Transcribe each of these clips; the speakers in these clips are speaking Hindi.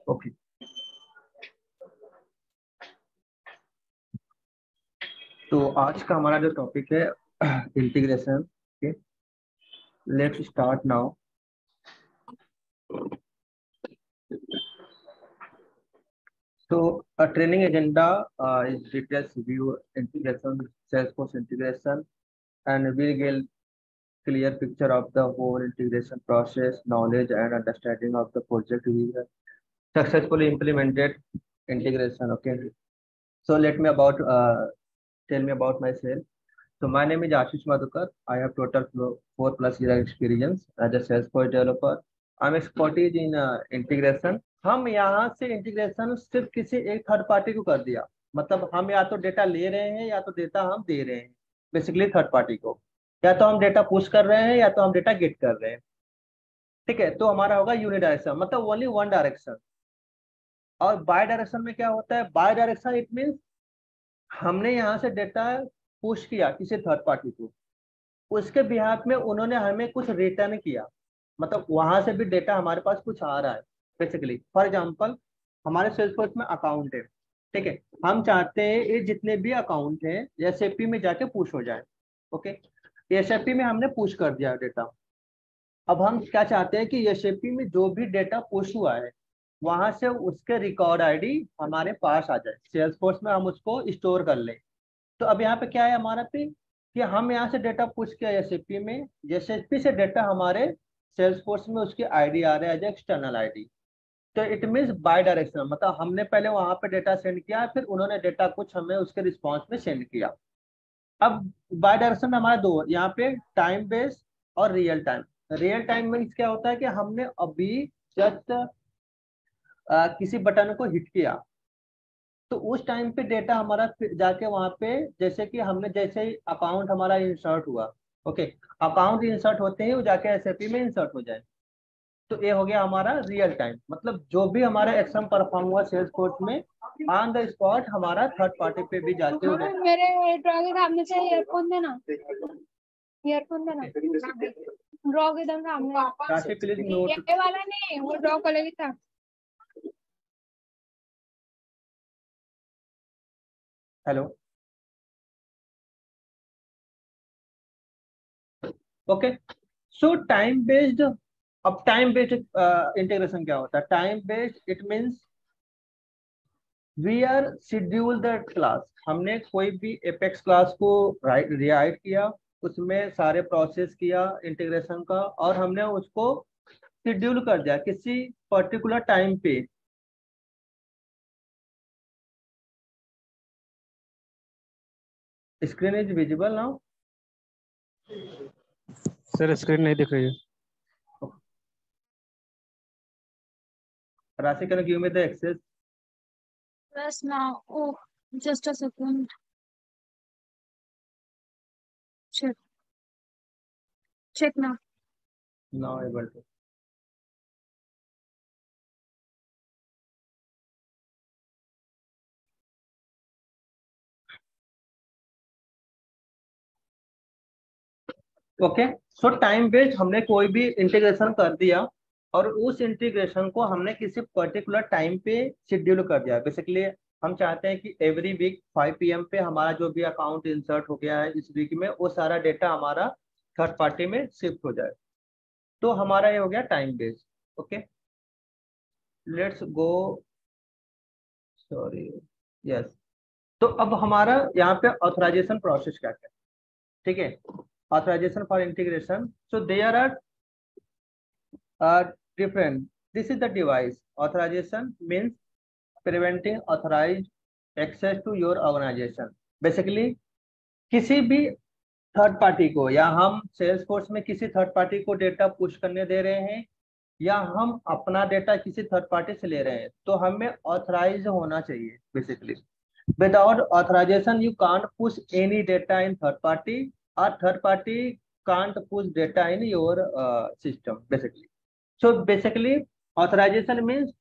ओके, तो आज का हमारा जो टॉपिक है integration. Okay, let's start now. So a training agenda is details review integration, Salesforce integration, and we get clear picture of the whole integration process, knowledge and understanding of the project we have successfully implemented integration. Okay, so let me about tell me about myself. So my name is Ashish Madhukar. I have total 4+ year experience as a Salesforce developer. I'm expertise in integration. हम यहाँ से इंटीग्रेशन सिर्फ किसी एक थर्ड पार्टी को कर दिया, मतलब हम या तो डेटा ले रहे हैं या तो डेटा हम दे रहे हैं बेसिकली थर्ड पार्टी को, या तो हम डेटा पुश कर रहे हैं या तो हम डेटा गेट कर रहे हैं। ठीक है, तो हमारा होगा यूनिडायरेक्शन, मतलब ओनली वन डायरेक्शन। और बाय डायरेक्शन में क्या होता है? बाय डायरेक्शन इट मीन्स हमने यहाँ से डेटा पुश किया किसी थर्ड पार्टी को, उसके बिहाफ में उन्होंने हमें कुछ रिटर्न किया, मतलब वहां से भी डेटा हमारे पास कुछ आ रहा है बेसिकली। फॉर एग्जांपल हमारे सेल्सफोर्स में अकाउंट है, ठीक है, हम चाहते हैं ये जितने भी अकाउंट हैं एसएपी में जाके पुश हो जाए। ओके, एसएपी में हमने पुश कर दिया डेटा। अब हम क्या चाहते हैं कि एसएपी में जो भी डेटा पुश हुआ है वहां से उसके रिकॉर्ड आईडी हमारे पास आ जाए, सेल्सफोर्स में हम उसको स्टोर कर लें। तो अब यहाँ पे क्या है हमारा पे कि हम यहाँ से डेटा पुश किया एसएपी में, एसएपी से डेटा हमारे सेल्सफोर्स में उसकी आईडी आ रहा है एज एक्सटर्नल आईडी। तो इट मीन्स बाय डायरेक्शन, मतलब हमने पहले वहां पे डेटा सेंड किया, फिर उन्होंने डेटा कुछ हमें उसके रिस्पॉन्स में सेंड किया। अब बाय डायरेक्शन में हमारा दो यहाँ पे टाइम बेस्ड और real time. Real time means क्या होता है कि हमने अभी जस्ट किसी बटन को हिट किया तो उस टाइम पे डेटा हमारा जाके वहां पे, जैसे कि हमने जैसे ही अकाउंट हमारा इंसर्ट हुआ, ओके, अकाउंट इंसर्ट होते ही वो जाके एसएपी में इंसर्ट हो जाए। तो ये हो गया हमारा रियल टाइम, मतलब जो भी हमारा एक्शन परफॉर्म हुआ सेल्स फोर्स में ऑन द स्पॉट हमारा थर्ड पार्टी पे भी जाते हुए। मेरे ड्रॉ के सामने से ईयरफोन देना, ईयरफोन देना, ड्रॉ के इधर सामने। राशि प्लीज नोट, ये वाला नहीं, वो ड्रॉ कलर था। Hello, okay. So time based, अब टाइम बेस्ड इंटीग्रेशन क्या होता है? Time based it means we are schedule the class. हमने कोई भी एपेक्स क्लास को राइट किया, उसमें सारे प्रोसेस किया इंटीग्रेशन का, और हमने उसको शेड्यूल कर दिया किसी पर्टिकुलर टाइम पे। Screen is visible now? Sir screen नहीं दिख रही है। Rashi, can you give me the access? Yes, now. Oh, just a second. Check. Check now. Now able to. Okay, so time based हमने कोई भी इंटीग्रेशन कर दिया और उस इंटीग्रेशन को हमने किसी पर्टिकुलर टाइम पे शेड्यूल कर दिया। बेसिकली हम चाहते हैं कि एवरी वीक 5 PM पे हमारा जो भी अकाउंट इंसर्ट हो गया है इस वीक में, वो सारा डेटा हमारा थर्ड पार्टी में शिफ्ट हो जाए। तो हमारा ये हो गया time based. Okay, let's go, sorry, yes. तो अब हमारा यहाँ पे ऑथराइजेशन प्रोसेस क्या क्या, ठीक है, authorization for integration. So there are different. This is the device. Authorization means preventing authorized access to your organization. Basically, किसी भी थर्ड पार्टी को, या हम सेल्स फोर्स में किसी थर्ड पार्टी को डेटा पुश करने दे रहे हैं या हम अपना डेटा किसी थर्ड पार्टी से ले रहे हैं, तो हमें ऑथराइज होना चाहिए basically. Without authorization you can't push any data in third party, और third party can't push data in your system basically. So basically, authorization means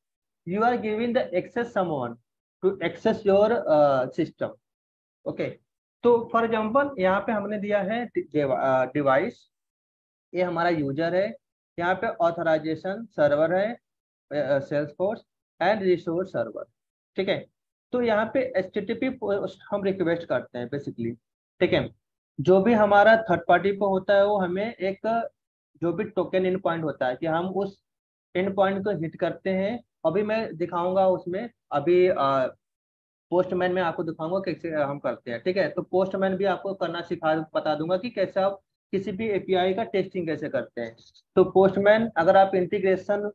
you are giving the access someone to access your system. Okay. तो फॉर एग्जाम्पल यहाँ पे हमने दिया है डिवाइस, ये हमारा यूजर है, यहाँ पे ऑथराइजेशन सर्वर है सेल्सफोर्स, एंड रिसोर्स सर्वर। ठीक है, तो यहाँ पे HTTP पोस्ट हम रिक्वेस्ट करते हैं बेसिकली। ठीक है, जो भी हमारा थर्ड पार्टी पे होता है वो हमें एक जो भी टोकन इन पॉइंट होता है कि हम उस इन पॉइंट को हिट करते हैं। अभी मैं दिखाऊंगा उसमें, अभी पोस्टमैन में आपको दिखाऊंगा कैसे हम करते हैं। ठीक है, तो पोस्टमैन भी आपको करना सिखा बता दूंगा कि कैसे आप किसी भी एपीआई का टेस्टिंग कैसे करते हैं। तो पोस्टमैन अगर आप इंटीग्रेशन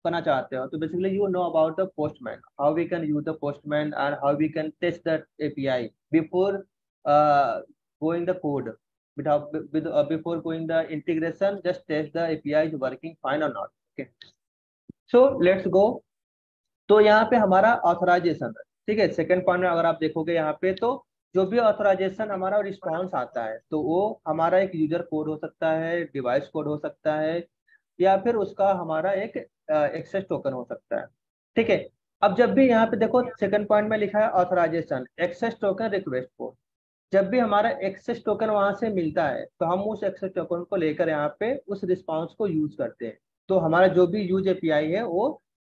करना चाहते हो तो basically you know about the postman, how we can use the postman and how we can test the API before going the code. Before going the integration, just test the API is working fine or not. Okay, so let's go. तो यहाँ पे हमारा ऑथराइजेशन है। ठीक है, सेकंड पॉइंट में अगर आप देखोगे यहाँ पे, तो जो भी ऑथराइजेशन हमारा रिस्पॉन्स आता है तो वो हमारा एक यूजर कोड हो सकता है, डिवाइस कोड हो सकता है, या फिर उसका हमारा एक एक्सेस टोकन हो सकता है। ठीक है, अब जब भी यहाँ पे देखो सेकंड पॉइंट में लिखा है authorization access token request code. जब भी हमारा एक्सेस टोकन वहां से मिलता है तो हम उस एक्सेस टोकन को लेकर यहाँ पे उस रिस्पॉन्स को यूज करते हैं। तो हमारा जो भी यूज एपीआई है वो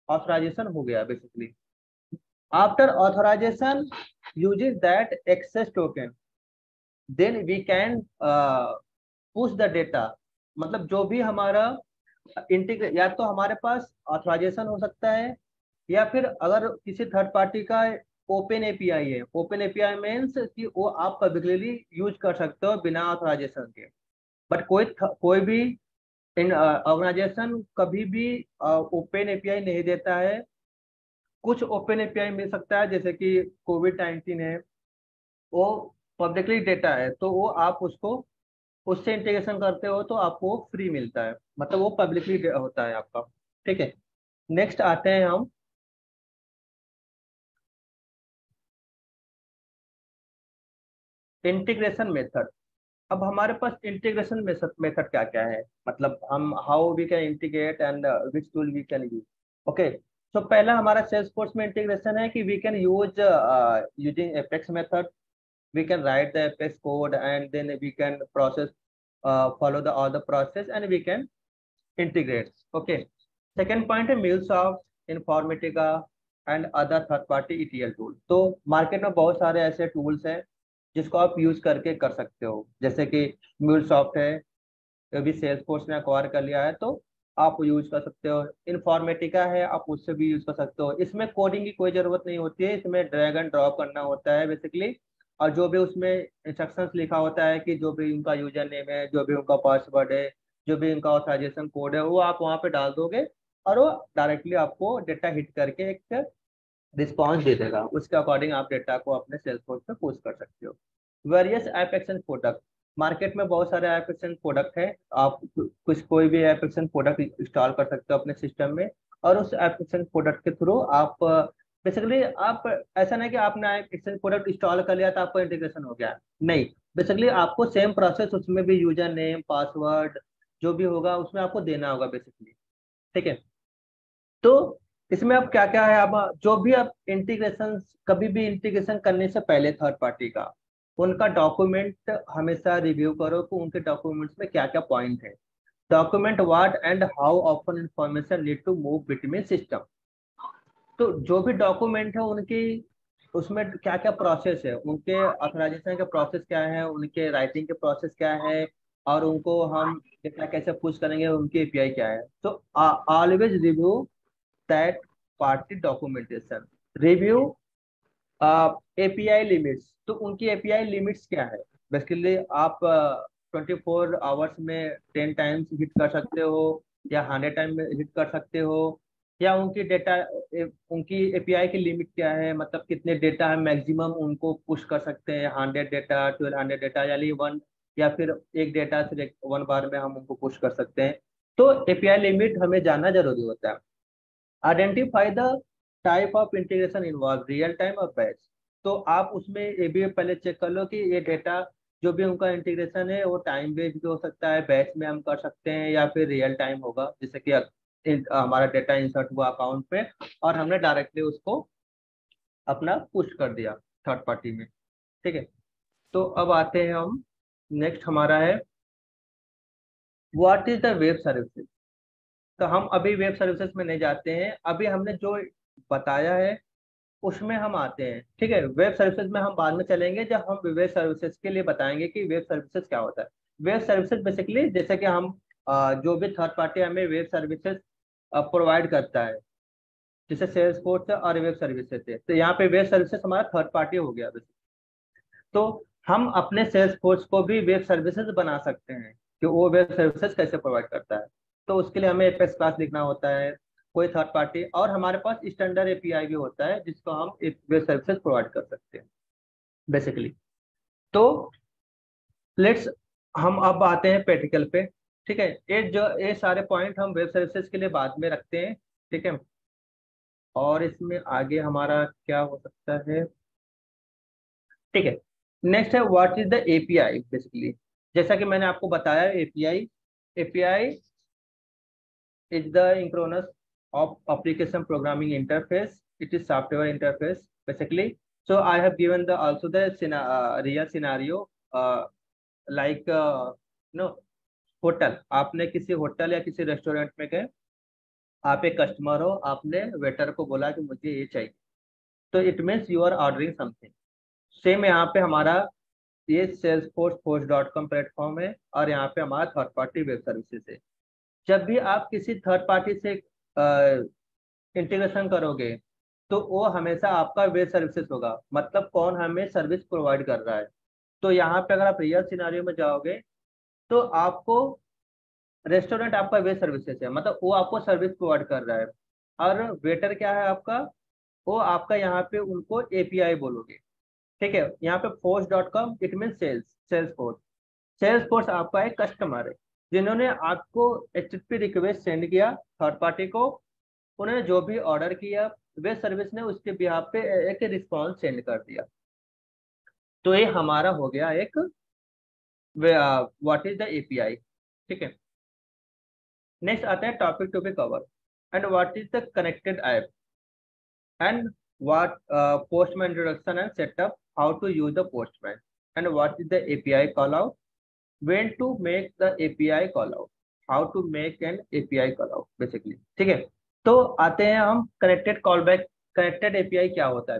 ऑथराइजेशन हो गया basically. After authorization using that access token, then we can push the data. मतलब जो भी हमारा इंटीग्रेट, या तो हमारे पास ऑथराइजेशन हो सकता है, या फिर अगर किसी थर्ड पार्टी का ओपन एपीआई है। ओपन एपीआई मीन्स कि वो आप पब्लिकली यूज कर सकते हो बिना ऑथराइजेशन के। बट कोई भी ऑर्गेनाइजेशन कभी भी ओपन एपीआई नहीं देता है। कुछ ओपन एपीआई मिल सकता है, जैसे कि कोविड-19 है, वो पब्लिकली डेटा है, तो वो आप उसको उससे इंटीग्रेशन करते हो तो आपको फ्री मिलता है, मतलब वो पब्लिकली होता है आपका। ठीक है, नेक्स्ट आते हैं हम इंटीग्रेशन मेथड। अब हमारे पास इंटीग्रेशन मेथड क्या क्या है, मतलब हम how we can integrate and which tool we can use. Okay, तो पहला हमारा सेल्सफोर्स में इंटीग्रेशन है कि we can use using Apex method. We can write the Apex code and then we can process, follow all the process and we can integrate. Okay. Second point है MuleSoft, Informatica and other third party ETL tool। तो मार्केट में बहुत सारे ऐसे टूल्स हैं जिसको आप यूज करके कर सकते हो, जैसे कि MuleSoft है, अभी सेल्सफोर्स ने अक्वायर कर लिया है तो आप यूज कर सकते हो। इन्फॉर्मेटिका है, आप उससे भी यूज कर सकते हो। इसमें कोडिंग की कोई जरूरत नहीं होती है, इसमें ड्रैग एंड ड्रॉप करना होता है बेसिकली। और जो भी उसमें इंस्ट्रक्शंस लिखा होता है कि जो भी उनका यूजर नेम है, जो भी उनका पासवर्ड है, जो भी उनका ऑथराइजेशन कोड है, वो आप वहाँ पे डाल दोगे और वो डायरेक्टली आपको डेटा हिट करके एक रिस्पॉन्स दे देगा। उसके अकॉर्डिंग आप डेटा को अपने सेल्सफोर्स पे पोस्ट कर सकते हो। Various app action product, market में बहुत सारे ऐप एक्शन प्रोडक्ट है। आप कोई भी ऐप एक्शन प्रोडक्ट इंस्टॉल कर सकते हो अपने सिस्टम में, और उस ऐप एक्शन प्रोडक्ट के थ्रू आप बेसिकली, आप ऐसा नहीं कि आपने ऐप एक्शन प्रोडक्ट इंस्टॉल कर लिया तो आपको इंटीग्रेशन हो गया, नहीं। बेसिकली आपको सेम प्रोसेस उसमें भी यूजर नेम पासवर्ड जो भी होगा उसमें आपको देना होगा बेसिकली। ठीक है, तो इसमें अब क्या क्या है, अब जो भी आप इंटीग्रेशन, कभी भी इंटीग्रेशन करने से पहले थर्ड पार्टी का उनका डॉक्यूमेंट हमेशा रिव्यू करो कि उनके डॉक्यूमेंट्स में क्या क्या पॉइंट है। Document what and how often information need to move between system. तो जो भी डॉक्यूमेंट है उनकी, उसमें क्या क्या प्रोसेस है, उनके ऑथराइजेशन के प्रोसेस क्या है, उनके राइटिंग के प्रोसेस क्या है, और उनको हम डेटा कैसे पुश करेंगे, उनकी एपीआई क्या है। तो always review that party documentation. Review API limits, तो उनकी एपीआई लिमिट्स क्या है। बेसिकली आप 24 आवर्स में 10 टाइम्स हिट कर सकते हो, या 100 टाइम में हिट कर सकते हो, या उनकी डेटा, उनकी एपीआई की लिमिट क्या है, मतलब कितने डेटा है मैक्सिमम उनको पुश कर सकते हैं, 100 डेटा, 1200 डेटा, यानी वन, या फिर एक डेटा से वन बार में हम उनको पुश कर सकते हैं। तो एपीआई लिमिट हमें जानना जरूरी होता है। Identify the type of integration involve, real time और बैच। तो आप उसमें ये भी पहले चेक कर लो कि ये डेटा जो भी उनका इंटीग्रेशन है वो टाइम बेस्ड भी हो सकता है, बैच में हम कर सकते हैं, या फिर रियल टाइम होगा, जैसे कि हमारा डेटा इंसर्ट हुआ अकाउंट पे और हमने डायरेक्टली उसको अपना पुश कर दिया थर्ड पार्टी में। ठीक है, तो अब आते हैं हम, नेक्स्ट हमारा है what is the web services. तो हम अभी वेब सर्विसेज में नहीं जाते हैं, अभी हमने जो बताया है उसमें हम आते हैं। ठीक है, वेब सर्विसेज में हम बाद में चलेंगे जब हम वेब सर्विसेज के लिए बताएंगे कि वेब सर्विसेज क्या होता है। वेब सर्विसेज बेसिकली जैसे कि हम जो भी थर्ड पार्टी हमें वेब सर्विसेज प्रोवाइड करता है, जैसे सेल्सफोर्स और वेब सर्विसेज है, तो यहाँ पे वेब सर्विसेज हमारा थर्ड पार्टी हो गया। तो हम अपने सेल्स फोर्स को भी वेब सर्विसेज बना सकते हैं कि वो वेब सर्विसेज कैसे प्रोवाइड करता है। तो उसके लिए हमें एपेक्स क्लास लिखना होता है, कोई थर्ड पार्टी, और हमारे पास स्टैंडर्ड एपीआई भी होता है जिसको हम एक वेब सर्विसेज प्रोवाइड कर सकते हैं बेसिकली। तो लेट्स हम अब आते हैं प्रैक्टिकल पे। ठीक है, ये सारे पॉइंट हम वेब सर्विसेज के लिए बाद में रखते हैं। ठीक है, और इसमें आगे हमारा क्या हो सकता है। ठीक है, नेक्स्ट है what is the API basically. जैसा कि मैंने आपको बताया, API API is the acronym of application programming interface, it is software interface basically. So I have given the also the real scenario like no hotel. आपने किसी होटल या किसी रेस्टोरेंट में गए, आप एक कस्टमर हो, आपने वेटर को बोला कि मुझे ये चाहिए, तो it means you are ordering something. Same यहाँ पे हमारा ये salesforce.com प्लेटफॉर्म है और यहाँ पे हमारा थर्ड पार्टी वेब सर्विसेज है। जब भी आप किसी थर्ड पार्टी से इंटीग्रेशन करोगे तो वो हमेशा आपका वेब सर्विसेज होगा, मतलब कौन हमें सर्विस प्रोवाइड कर रहा है। तो यहाँ पे अगर आप रियल सिनारियो में जाओगे तो आपको रेस्टोरेंट आपका वेब सर्विसेज है, मतलब वो आपको सर्विस प्रोवाइड कर रहा है। और वेटर क्या है आपका, वो आपका यहाँ पे उनको एपीआई बोलोगे। ठीक है, यहाँ पे force.com it mean Salesforce. Salesforce आपका एक कस्टमर है जिन्होंने आपको एचटीटीपी रिक्वेस्ट सेंड किया थर्ड पार्टी को, उन्होंने जो भी ऑर्डर किया वेब सर्विस ने उसके बिहाफ पे एक रिस्पॉन्स सेंड कर दिया। तो ये हमारा हो गया एक व्हाट इज द एपीआई। ठीक है, नेक्स्ट आता है topic to be cover and what is the connected app and what postman introduction and setup, how to use the postman, and what is the API call out, when to make the API call out, how to make an API call out basically। ठीक है, तो आते हैं हम connected call back. Connected API क्या होता है?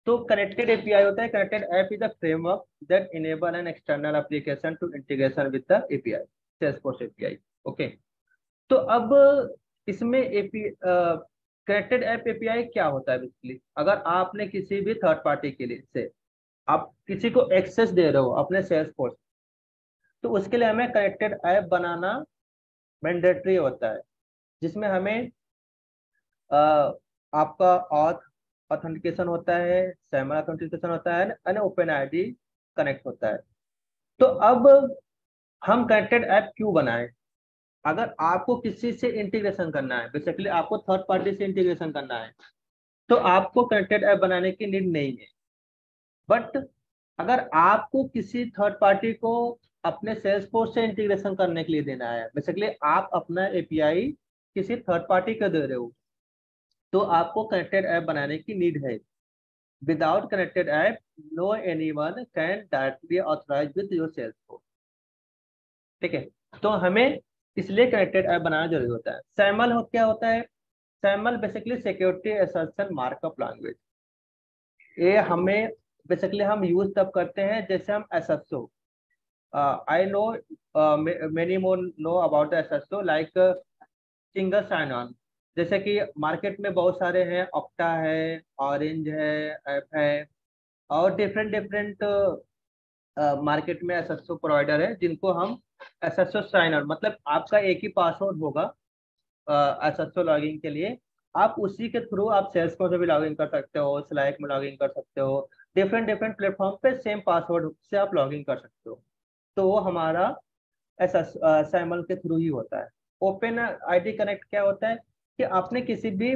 तो कनेक्टेड एपीआई होता है, connected app is the framework that enable an external application to integration with the API, Salesforce API. Okay, तो अब इसमें एपी कनेक्टेड ऐप एपीआई क्या होता है बेसिकली। अगर आपने किसी भी थर्ड पार्टी के लिए से आप किसी को एक्सेस दे रहे हो अपने सेल्स फोर्स, तो उसके लिए हमें कनेक्टेड ऐप बनाना मैंडेटरी होता है, जिसमें हमें आपका ऑथ ऑथेंटिकेशन होता है, सैमल ऑथेंटिकेशन होता है एंड ओपन आईडी कनेक्ट होता है। तो अब हम कनेक्टेड ऐप क्यों बनाएं? अगर आपको किसी से इंटीग्रेशन करना है, बेसिकली आपको थर्ड पार्टी से इंटीग्रेशन करना है, तो आपको कनेक्टेड ऐप बनाने की नीड नहीं है। बट अगर आपको किसी थर्ड पार्टी को अपने सेल्स फोर्स से इंटीग्रेशन करने के लिए देना है, बेसिकली आप अपना एपीआई किसी थर्ड पार्टी को दे रहे हो, तो आपको कनेक्टेड ऐप बनाने की नीड है। Without connected app no anyone can directly authorize with your Salesforce. ठीक है, तो हमें इसलिए कनेक्टेड ऐप बनाना जरूरी होता है। सैमल क्या होता है? सैमल basically security assertion markup language. ये हमें बेसिकली हम यूज तब करते हैं जैसे हम SSO, I know many more know about the SSO like single sign on. जैसे कि मार्केट में बहुत सारे हैं, ऑक्टा है, ऑरेंज है, ऐप है, और डिफरेंट डिफरेंट मार्केट में एसएसओ प्रोवाइडर है जिनको हम एसएसओ साइन ऑन, मतलब आपका एक ही पासवर्ड होगा एसएसओ लॉगिन के लिए। आप उसी के थ्रू आप सेल्सफोर्स में भी लॉगिन कर सकते हो, स्लैक में लॉगिन कर सकते हो, डिफरेंट डिफरेंट प्लेटफॉर्म पे सेम पासवर्ड से आप लॉगिन कर सकते हो। तो वो हमारा ऐसा सैमल के थ्रू ही होता है। ओपन आईडी कनेक्ट क्या होता है कि आपने किसी भी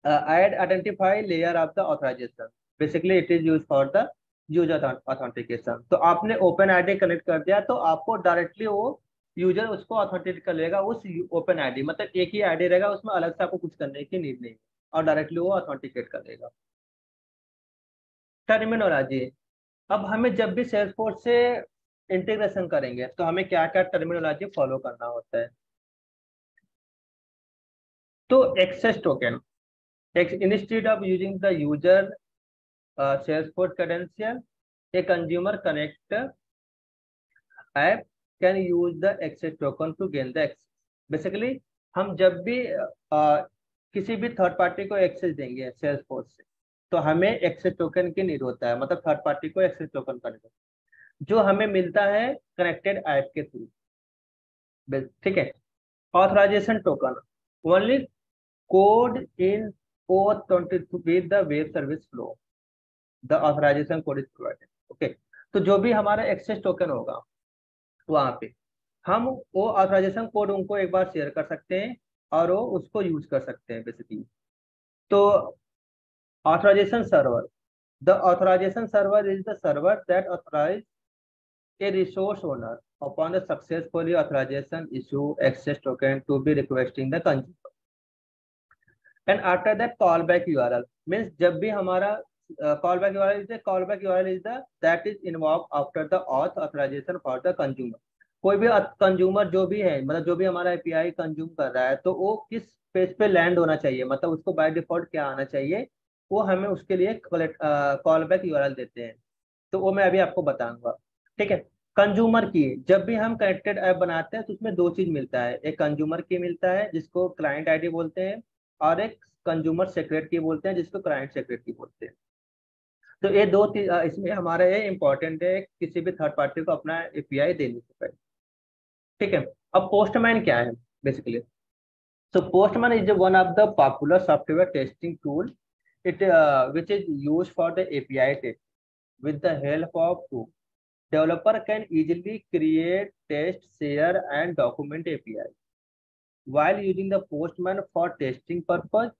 add identify layer of the authorization, basically it is use for the user authentication. तो आपने ओपन आईडी कनेक्ट कर दिया तो आपको डायरेक्टली वो यूजर उसको ऑथेंटिकेट कर लेगा उस ओपन आईडी, मतलब एक ही आईडी रहेगा, उसमें अलग से आपको कुछ करने की नीड नहीं, और डायरेक्टली वो ऑथेंटिकेट कर देगा। टर्मिनोलॉजी, अब हमें जब भी सेल्सफोर्स से इंटीग्रेशन करेंगे तो हमें क्या क्या टर्मिनोलॉजी फॉलो करना होता है। तो access token, instead of using the user Salesforce credential, a consumer connect app can use the access token to gain the access. Basically हम जब भी किसी भी थर्ड पार्टी को एक्सेस देंगे Salesforce से, तो हमें एक्सेस टोकन की नीड होता है, मतलब थर्ड पार्टी को एक्सेस टोकन करने जो हमें मिलता है कनेक्टेड ऐप के थ्रू। ठीक है। Authorization token only code in OAuth22 with the web service flow, the authorization code is provided। Okay, तो जो भी हमारा एक्सेस टोकन होगा वहां पे हम वो ऑथराइजेशन कोड उनको एक बार शेयर कर सकते हैं और वो उसको यूज कर सकते हैं बेसिकली। तो authorization server, the authorization server is the server that authorize a resource owner upon the successfully authorization issue access token to be requesting the consumer, and after that callback URL means जब भी हमारा callback URL is the callback URL is the that is involved after the auth authorization for the consumer। कोई भी कंज्यूमर जो भी है, मतलब जो भी हमारा API कंज्यूम कर रहा है, तो वो किस पेज पे लैंड होना चाहिए, मतलब उसको बाय डिफॉल्ट क्या आना चाहिए, वो हमें उसके लिए कॉलबैक यूआरएल देते हैं। तो वो मैं अभी आपको बताऊंगा। ठीक है। कंज्यूमर की, जब भी हम कनेक्टेड ऐप बनाते हैं तो उसमें दो चीज मिलता है, एक कंज्यूमर की मिलता है जिसको क्लाइंट आईडी बोलते हैं, और एक कंज्यूमर सीक्रेट की बोलते हैं जिसको क्लाइंट सीक्रेट की बोलते हैं। तो ये दो इसमें हमारा ये इंपॉर्टेंट है किसी भी थर्ड पार्टी को अपना एपीआई देने से पहले। ठीक है। अब पोस्टमैन क्या है basically? So Postman is one of the popular software testing tool, which is used for the API test. With the help of tool, developer can easily create, test, share, and document API. While using the Postman for testing purpose,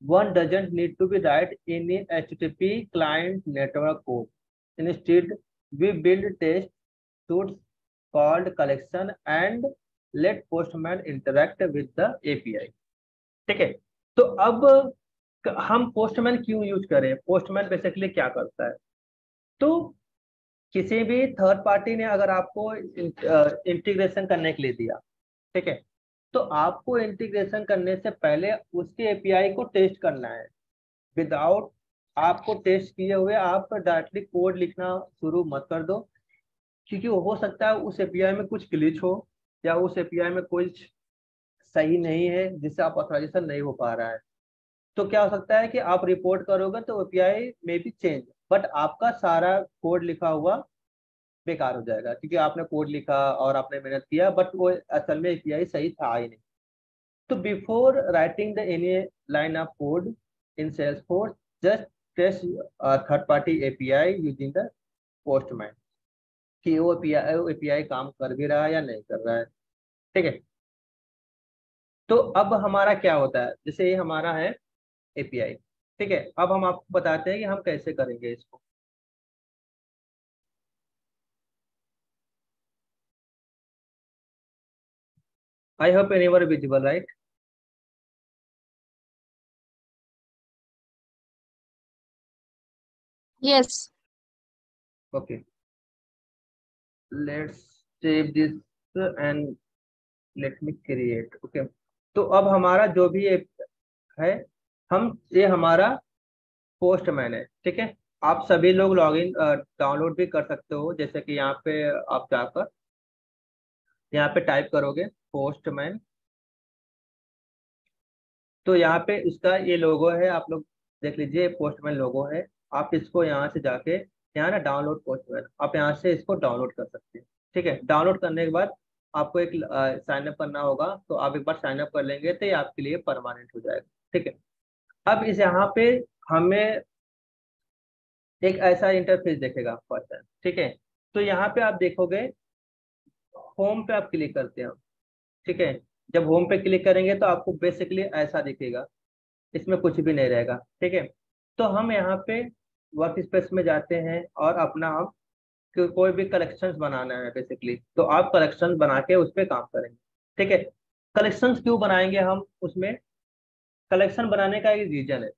one doesn't need to be write any HTTP client network code. Instead, we build test suites called collection and let Postman interact with the API। ठीक है। तो अब हम पोस्टमैन क्यों यूज करें, पोस्टमैन बेसिकली क्या करता है? तो किसी भी थर्ड पार्टी ने अगर आपको इंटीग्रेशन करने के लिए दिया, ठीक है, तो आपको इंटीग्रेशन करने से पहले उसके एपीआई को टेस्ट करना है। विदाउट आपको टेस्ट किए हुए आप डायरेक्टली कोड लिखना शुरू मत कर दो, क्योंकि हो सकता है उस एपीआई में कुछ ग्लिच हो या उस एपीआई में कुछ सही नहीं है जिससे आप ऑथराइजेशन नहीं हो पा रहा है। तो क्या हो सकता है कि आप रिपोर्ट करोगे तो एपीआई में भी चेंज, बट आपका सारा कोड लिखा हुआ बेकार हो जाएगा, क्योंकि आपने कोड लिखा और आपने मेहनत किया बट वो असल में एपीआई सही था ही नहीं। तो before writing the any line of code in Salesforce, just test third party API using the postman कि वो एपीआई काम कर भी रहा है या नहीं कर रहा है। ठीक है। तो अब हमारा क्या होता है, जैसे ये हमारा है एपीआई। ठीक है। अब हम आपको बताते हैं कि हम कैसे करेंगे इसको। I hope anyone visible, right? Yes. Okay, let's save this and let me create. Okay, तो अब हमारा जो भी है, हम ये हमारा पोस्टमैन है। ठीक है। आप सभी लोग लॉगिन डाउनलोड भी कर सकते हो, जैसे कि यहाँ पे आप जाकर यहाँ पे टाइप करोगे पोस्टमैन, तो यहाँ पे इसका ये लोगो है, आप लोग देख लीजिए, पोस्टमैन लोगो है। आप इसको यहाँ से जाके यहाँ ना डाउनलोड पोस्टमैन, आप यहाँ से इसको डाउनलोड कर सकते हैं। ठीक है। डाउनलोड करने के बाद आपको एक साइन अप करना होगा, तो आप एक बार साइन अप कर लेंगे तो ये आपके लिए परमानेंट हो जाएगा। ठीक है। अब इस यहाँ पे हमें एक ऐसा इंटरफेस देखेगा पर्सन। ठीक है। तो यहाँ पे आप देखोगे, होम पे आप क्लिक करते हैं। ठीक है। जब होम पे क्लिक करेंगे तो आपको बेसिकली ऐसा दिखेगा, इसमें कुछ भी नहीं रहेगा। ठीक है। तो हम यहाँ पे वर्क स्पेस में जाते हैं और अपना हम कोई भी कलेक्शंस बनाना है बेसिकली, तो आप कलेक्शंस बना के उस पर काम करेंगे। ठीक है। कलेक्शंस क्यों बनाएंगे हम उसमें? कलेक्शन बनाने का एक रीजन है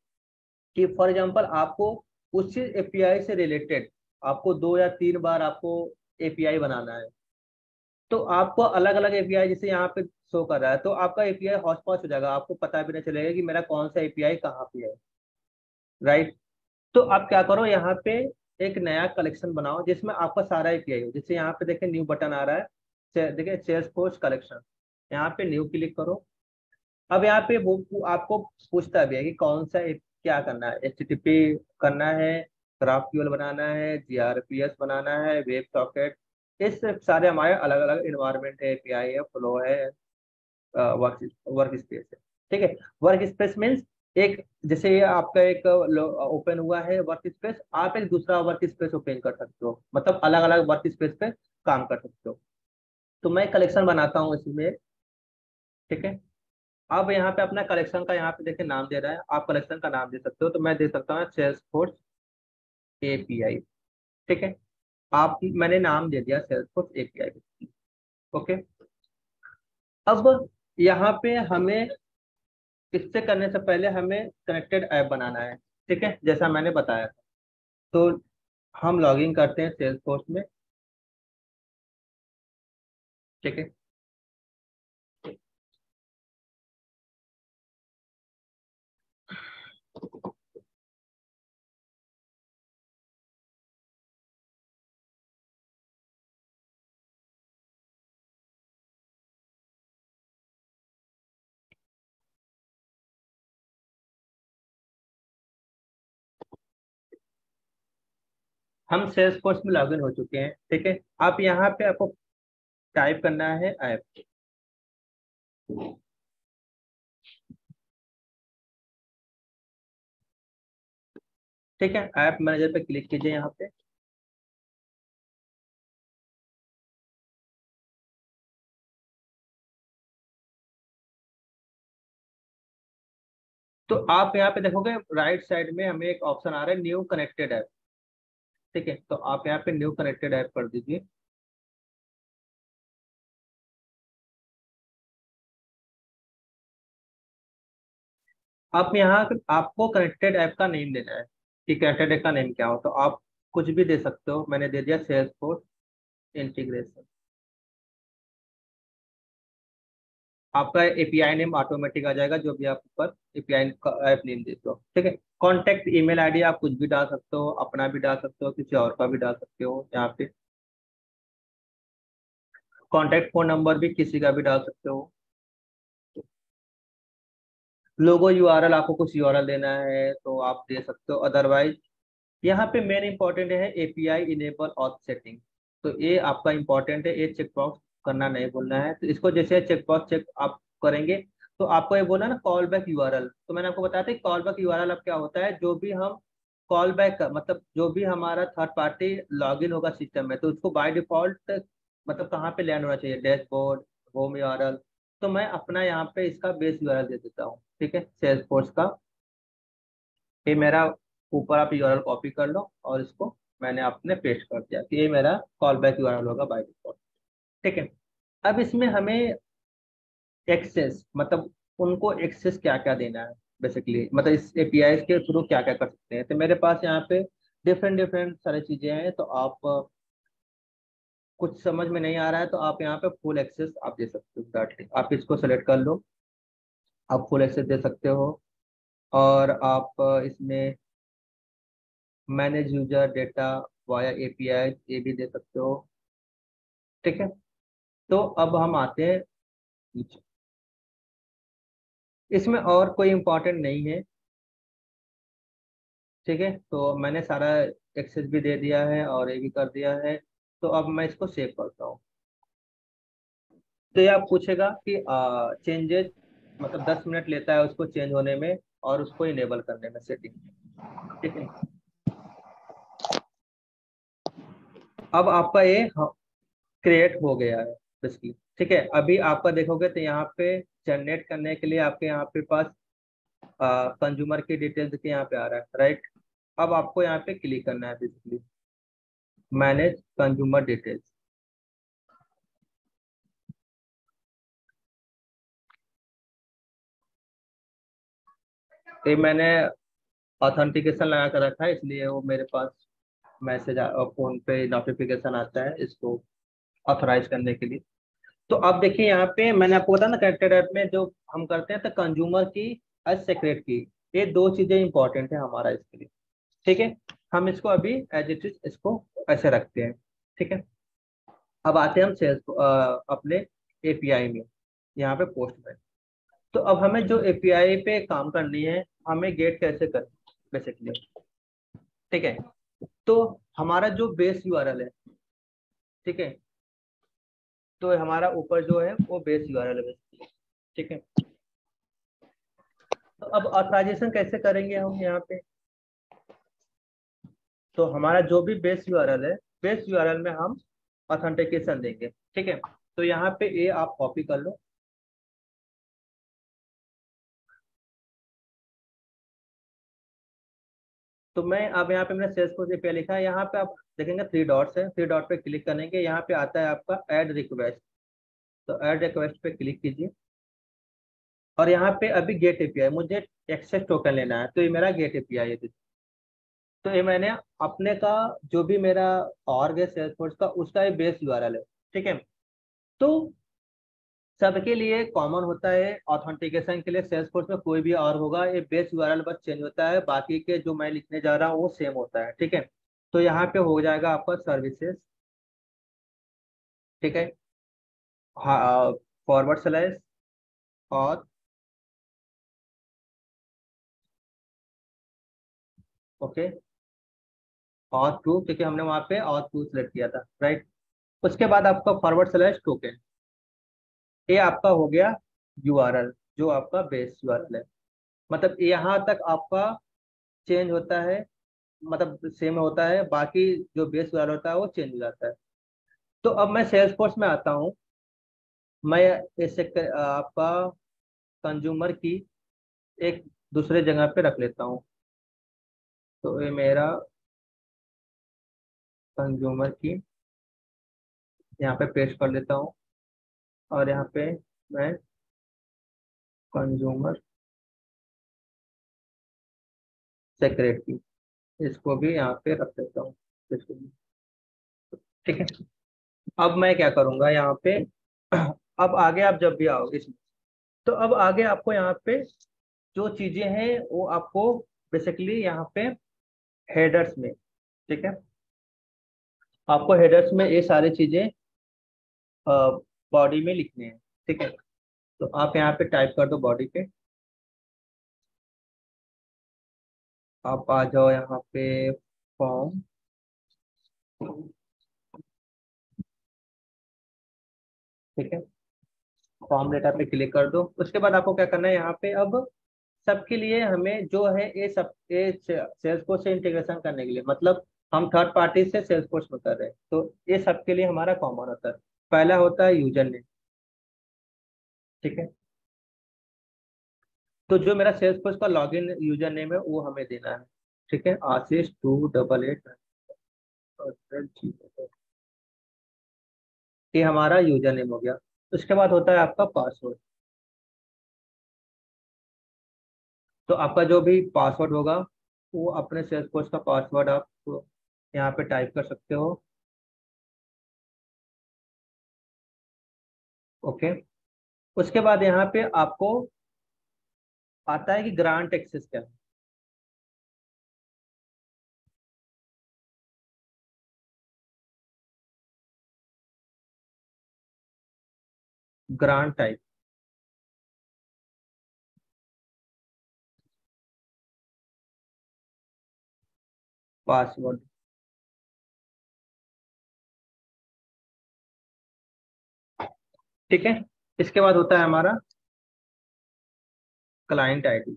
कि फॉर एग्जांपल आपको उसी एपीआई से रिलेटेड आपको 2 या 3 बार आपको एपीआई बनाना है, तो आपको अलग अलग एपीआई, जैसे यहाँ पे शो कर रहा है, तो आपका एपीआई हॉच पॉच हो जाएगा, आपको पता भी नहीं चलेगा कि मेरा कौन सा एपीआई कहाँ पे है, राइट। तो आप क्या करो, यहाँ पे एक नया कलेक्शन बनाओ जिसमें आपका सारा एपीआई हो। जैसे यहाँ पे देखिए न्यू बटन आ रहा है, देखिए सेल्सफोर्स कलेक्शन, यहाँ पे न्यू क्लिक करो। अब यहाँ पे वो आपको पूछता भी है कि कौन सा क्या करना है, एचटीटीपी करना है, ग्राफक्यूएल बनाना है, जीआरपीएस बनाना है, वेब सॉकेट। इस सारे हमारे अलग अलग इन्वायरमेंट है, एपीआई है, फ्लो है, वर्क वर्क स्पेस है। ठीक है, वर्क स्पेस मीन्स एक, जैसे ये आपका एक ओपन हुआ है वर्क स्पेस, आप एक दूसरा वर्क स्पेस ओपन कर सकते हो, मतलब अलग अलग वर्क स्पेस पे काम कर सकते हो। तो मैं कलेक्शन बनाता हूँ इसमें। ठीक है, अब यहाँ पे अपना कलेक्शन का यहाँ पे देखिए नाम दे रहा है, आप कलेक्शन का नाम दे सकते हो, तो मैं दे सकता हूँ सेल्सफोर्स एपीआई। ठीक है, आप मैंने नाम दे दिया सेल्सफोर्स एपीआई। ओके, अब यहाँ पे हमें इससे करने से पहले हमें कनेक्टेड ऐप बनाना है। ठीक है, जैसा मैंने बताया था। तो हम लॉगिन करते हैं सेल्सफोर्स में। ठीक है, हम सेल्सफोर्स में लॉगिन हो चुके हैं। ठीक है, आप यहाँ पे आपको टाइप करना है ऐप। ठीक है, ऐप मैनेजर पे क्लिक कीजिए यहाँ पे। तो आप यहाँ पे देखोगे राइट साइड में हमें एक ऑप्शन आ रहा है न्यू कनेक्टेड ऐप। ठीक है, तो आप यहाँ पे न्यू कनेक्टेड ऐप कर दीजिए। आप यहाँ आपको कनेक्टेड ऐप का नेम देना है कि कनेक्टेड ऐप का नेम क्या हो, तो आप कुछ भी दे सकते हो। मैंने दे दिया सेल्सफोर्स इंटीग्रेशन। आपका एपीआई नेम ऑटोमेटिक आ जाएगा, जो भी आप ऊपर एपीआई का ऐप नेम देते हो। ठीक है, कॉन्टैक्ट ईमेल आईडी आप कुछ भी डाल सकते हो, अपना भी डाल सकते हो, किसी और का भी डाल सकते हो। यहाँ पे कॉन्टैक्ट फोन नंबर भी किसी का भी डाल सकते हो। लोगो यूआरएल, आपको कुछ यूआरएल देना है तो आप दे सकते हो, अदरवाइज यहाँ पे मेन इंपॉर्टेंट है एपीआई इनेबल ऑथ सेटिंग। तो ये आपका इंपॉर्टेंट है, ये चेकबॉक्स करना नहीं भूलना है। तो इसको जैसे चेकबॉक्स चेक आप करेंगे तो आपको ये बोला ना कॉल बैक यूआरएल, तो मैंने आपको बताया था कॉल बैक यूआरएल अब क्या होता है, जो भी हम कॉल बैक का मतलब जो भी हमारा थर्ड पार्टी लॉगिन होगा सिस्टम में, तो उसको बाय डिफॉल्ट मतलब कहाँ पे लैंड होना चाहिए, डैशबोर्ड, होम यूआरएल। तो मैं अपना यहाँ पे इसका बेस यूआरएल दे देता हूँ। ठीक है, सेल्सफोर्स का ये मेरा, ऊपर आप यूआरएल कॉपी कर लो और इसको मैंने आपने पेस्ट कर दिया कि ये मेरा कॉल बैक यूआरएल होगा बाय डिफॉल्ट। ठीक है, अब इसमें हमें एक्सेस मतलब उनको एक्सेस क्या क्या देना है, बेसिकली मतलब इस एपीआई के थ्रू क्या क्या कर सकते हैं। तो मेरे पास यहाँ पे डिफरेंट डिफरेंट सारी चीजें हैं, तो आप कुछ समझ में नहीं आ रहा है तो आप यहाँ पे फुल एक्सेस आप दे सकते हो डायरेक्टली। आप इसको सेलेक्ट कर लो, आप फुल एक्सेस दे सकते हो। और आप इसमें manage user data via API ये भी दे सकते हो। ठीक है, तो अब हम आते हैं नीचे। इसमें और कोई इम्पोर्टेंट नहीं है। ठीक है, तो मैंने सारा एक्सेस भी दे दिया है और ये भी कर दिया है। तो अब मैं इसको सेव करता हूँ। तो ये आप पूछेगा कि चेंजेस मतलब 10 मिनट लेता है उसको चेंज होने में और उसको इनेबल करने में सेटिंग। ठीक है, अब आपका ये क्रिएट हो गया है बेसिकली। ठीक है, अभी आपका देखोगे तो यहाँ पे जनरेट करने के लिए आपके यहाँ पे पास कंज्यूमर की डिटेल्स के यहाँ पे आ रहा है, राइट। अब आपको यहाँ पे क्लिक करना है बेसिकली मैनेज कंज्यूमर डिटेल्स। तो मैंने ऑथेंटिकेशन लगा कर रखा है, इसलिए वो मेरे पास मैसेज फोन पे नोटिफिकेशन आता है इसको ऑथराइज करने के लिए। तो अब देखिए यहाँ पे मैंने आपको बताया ना कनेक्टेड ऐप में जो हम करते हैं तो कंज्यूमर की और सेक्रेट की, ये दो चीजें इंपॉर्टेंट है हमारा इसके लिए। ठीक है, हम इसको अभी एज इट इज इसको ऐसे रखते हैं। ठीक है, अब आते हैं हम सेल्स अपने एपीआई में, यहाँ पे पोस्ट में। तो अब हमें जो एपीआई पे काम करनी है, हमें गेट कैसे कर बेसिकली। ठीक है, तो हमारा जो बेस यूआरएल है, ठीक है, तो हमारा ऊपर जो है वो बेस यूआरएल है basically। ठीक है, तो अब ऑथराइजेशन कैसे करेंगे हम यहाँ पे। तो हमारा जो भी बेस यूआरएल है, बेस यूआरएल में हम ऑथेंटिकेशन देंगे। ठीक है, तो यहाँ पे ये आप कॉपी कर लो। तो मैं अब यहाँ पे मैंने सेल्सफोर्स एपीआई लिखा है, यहाँ पे आप देखेंगे थ्री डॉट्स है, थ्री डॉट पे क्लिक करेंगे, यहाँ पे आता है आपका ऐड रिक्वेस्ट। तो ऐड रिक्वेस्ट पे क्लिक कीजिए और यहाँ पे अभी गेट एपीआई मुझे एक्सेस टोकन लेना है, तो ये मेरा गेट एपीआई है। तो ये मैंने अपने का जो भी मेरा ऑर्ग है सेल्सफोर्स का, उसका ये बेस यूआरएल है। ठीक है, तो सबके लिए कॉमन होता है ऑथेंटिकेशन के लिए सेल्सफोर्स में कोई भी और होगा, ये बेस यूआरएल बस चेंज होता है, बाकी के जो मैं लिखने जा रहा हूँ वो सेम होता है। ठीक है, तो यहाँ पे हो जाएगा आपका सर्विसेज। ठीक है, हाँ, फॉरवर्ड स्लैश और ओके और टू, क्योंकि हमने वहाँ पे और टू सेलेक्ट किया था, राइट। उसके बाद आपका फॉरवर्ड स्लैश टोकन, ये आपका हो गया यूआरएल, जो आपका बेस यूआरएल है। मतलब यहाँ तक आपका चेंज होता है, मतलब सेम होता है, बाकी जो बेस यूआरएल होता है वो चेंज हो जाता है। तो अब मैं सेल्सफोर्स में आता हूँ, मैं इसे आपका कंज्यूमर की एक दूसरे जगह पे रख लेता हूँ। तो ये मेरा कंज्यूमर की यहाँ पे पेस्ट कर लेता हूँ और यहाँ पे मैं कंज्यूमर सेक्रेट की इसको भी यहाँ पे रख देता हूँ इसको भी। ठीक है, अब मैं क्या करूँगा यहाँ पे अब आगे आप जब भी आओ इसमें, तो अब आगे आपको यहाँ पे जो चीजें हैं वो आपको बेसिकली यहाँ पे हेडर्स में, ठीक है, आपको हेडर्स में ये सारी चीजें बॉडी में लिखने हैं। ठीक है, तो आप यहाँ पे टाइप कर दो बॉडी पे, आप आ जाओ यहाँ पे फॉर्म। ठीक है, फॉर्म डेटा पे क्लिक कर दो। उसके बाद आपको क्या करना है यहाँ पे, अब सबके लिए हमें जो है ये सब ये सेल्सफोर्स से इंटीग्रेशन करने के लिए, मतलब हम थर्ड पार्टी से सेल्सफोर्स में कर रहे हैं, तो ये सबके लिए हमारा कॉमन होता है। पहला होता है यूजर नेम। ठीक है, तो जो मेरा सेल्सफोर्स का लॉगिन यूजर नेम है वो हमें देना है। ठीक है, आशीष 288, ये हमारा यूजर नेम हो गया। उसके बाद होता है आपका पासवर्ड। तो आपका जो भी पासवर्ड होगा वो अपने सेल्सफोर्स का पासवर्ड आप यहाँ पे टाइप कर सकते हो। ओके, उसके बाद यहाँ पे आपको आता है कि ग्रांट एक्सेस क्या है। Grant type, password. ठीक है, इसके बाद होता है हमारा क्लाइंट आईडी।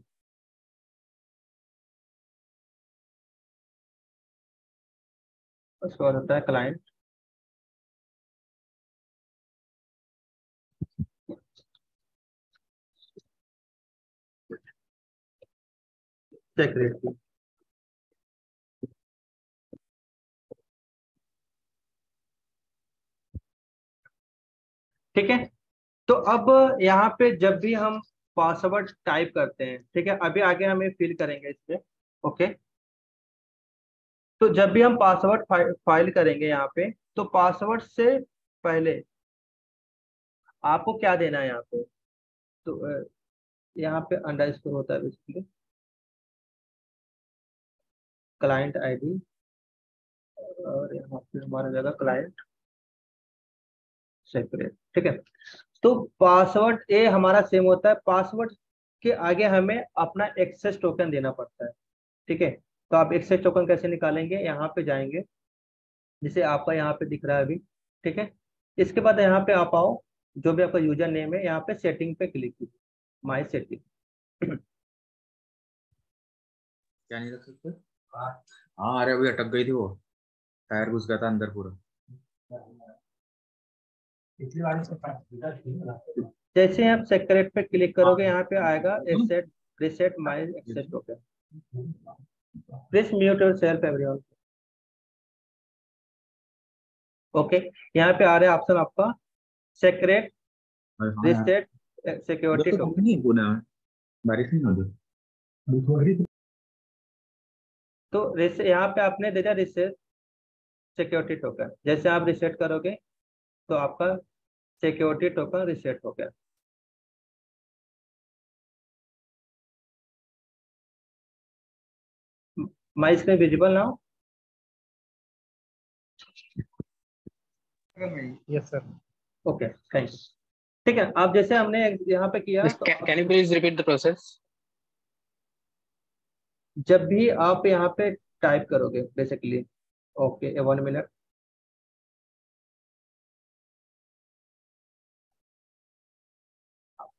उसके बाद होता है क्लाइंट सेक्रेटरी। ठीक है, तो अब यहाँ पे जब भी हम पासवर्ड टाइप करते हैं, ठीक है, अभी आगे हमें फिल करेंगे इसमें। ओके, तो जब भी हम पासवर्ड फाइल करेंगे यहाँ पे, तो पासवर्ड से पहले आपको क्या देना है यहाँ पे, तो यहाँ पे अंडरस्कोर होता है बेसिकली, क्लाइंट आईडी, और यहाँ पे हमारा जगह क्लाइंट सेपरेट, ठीक है। तो पासवर्ड ए हमारा सेम होता है, पासवर्ड के आगे हमें अपना एक्सेस टोकन देना पड़ता है, ठीक है। तो आप एक्सेस टोकन कैसे निकालेंगे, यहाँ पे जाएंगे, जिसे आपका यहाँ पे दिख रहा है अभी, ठीक है। इसके बाद यहाँ पे आप आओ, जो भी आपका यूजर नेम है, यहाँ पे सेटिंग पे क्लिक कीजिए, माई सेटिंग। क्या नहीं रख सकते? हाँ अरे अभी अटक गई थी वो, टायर घुस गया था अंदर पूरा। जैसे ही आप सेक्रेट पे क्लिक करोगे, यहाँ पे आएगा asset reset my access token, please mute yourself everyone. Okay, यहाँ पे आ रहा है ऑप्शन आपका सेक्रेट रिसेट सिक्योरिटी टोकन। नहीं पुणे में बारिश नहीं होती तो यहाँ पे आपने दे दिया रिसेट सिक्योरिटी टोकन, जैसे आप रिसेट करोगे तो आपका सिक्योरिटी टोकन रिसेट हो गया। My screen visible now? Yes sir. Okay thanks. ठीक है, अब जैसे हमने यहाँ पे किया, तो can you please repeat the process? जब भी आप यहाँ पे टाइप करोगे बेसिकली, ओके 1 मिनट,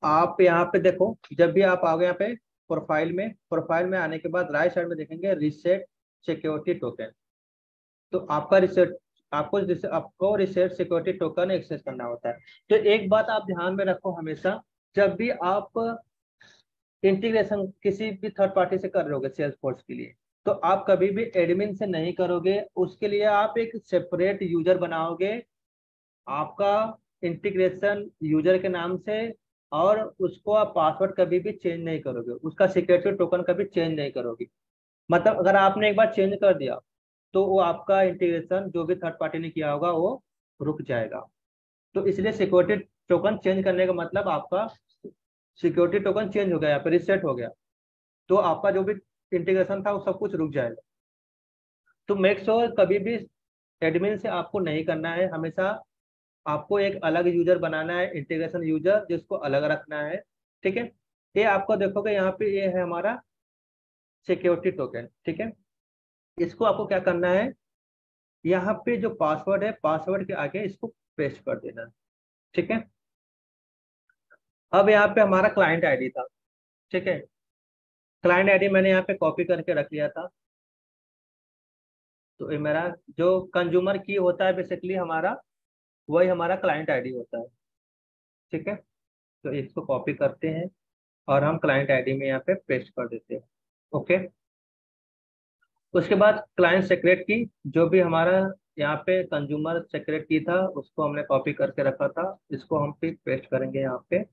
आप यहाँ पे देखो, जब भी आप आओगे यहाँ पे प्रोफाइल में आने के बाद राइट साइड में देखेंगे रिसेट सिक्योरिटी टोकन। तो आपको रिसेट सिक्योरिटी टोकन एक्सेस करना होता है। तो एक बात आप ध्यान में रखो हमेशा, जब भी आप इंटीग्रेशन किसी भी थर्ड पार्टी से कर रहे होगे सेल्स फोर्स के लिए, तो आप कभी भी एडमिन से नहीं करोगे, उसके लिए आप एक सेपरेट यूजर बनाओगे आपका इंटीग्रेशन यूजर के नाम से, और उसको आप पासवर्ड कभी भी चेंज नहीं करोगे, उसका सिक्योरिटी टोकन कभी चेंज नहीं करोगे। मतलब अगर आपने एक बार चेंज कर दिया तो वो आपका इंटीग्रेशन जो भी थर्ड पार्टी ने किया होगा वो रुक जाएगा। तो इसलिए सिक्योरिटी टोकन चेंज करने का मतलब आपका सिक्योरिटी टोकन चेंज हो गया, यहाँ पे रिसेट हो गया, तो आपका जो भी इंटीग्रेशन था वो सब कुछ रुक जाएगा। तो मेक श्योर कभी भी एडमिन से आपको नहीं करना है, हमेशा आपको एक अलग यूजर बनाना है, इंटीग्रेशन यूजर, जिसको अलग रखना है, ठीक है। ये आपको देखोगे यहाँ पे ये है हमारा सिक्योरिटी टोकन, ठीक है। इसको आपको क्या करना है, यहाँ पे जो पासवर्ड है, पासवर्ड के आगे इसको पेस्ट कर देना है, ठीक है। अब यहाँ पे हमारा क्लाइंट आईडी था, ठीक है। क्लाइंट आईडी मैंने यहाँ पे कॉपी करके रख लिया था। तो ये मेरा जो कंज्यूमर की होता है बेसिकली हमारा, वही हमारा क्लाइंट आईडी होता है, ठीक है। तो इसको कॉपी करते हैं और हम क्लाइंट आईडी में यहाँ पे पेस्ट कर देते हैं, ओके। उसके बाद क्लाइंट सेक्रेट की, जो भी हमारा यहाँ पे कंज्यूमर सेक्रेट की था उसको हमने कॉपी करके रखा था, इसको हम फिर पेस्ट करेंगे यहाँ पे,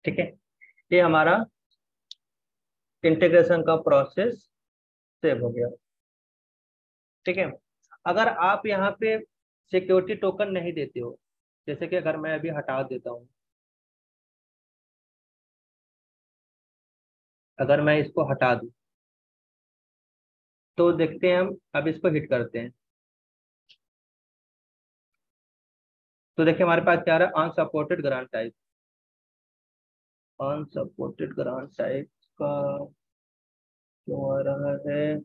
ठीक है। ये हमारा इंटीग्रेशन का प्रोसेस सेव हो गया, ठीक है। अगर आप यहाँ पे सिक्योरिटी टोकन नहीं देते हो, जैसे कि अगर मैं अभी हटा देता हूँ, अगर मैं इसको हटा दूँ तो देखते हैं हम, अब इसको हिट करते हैं तो देखिए हमारे पास क्या आ रहा है, unsupported grant type, unsupported grant type का क्यों आ रहा है।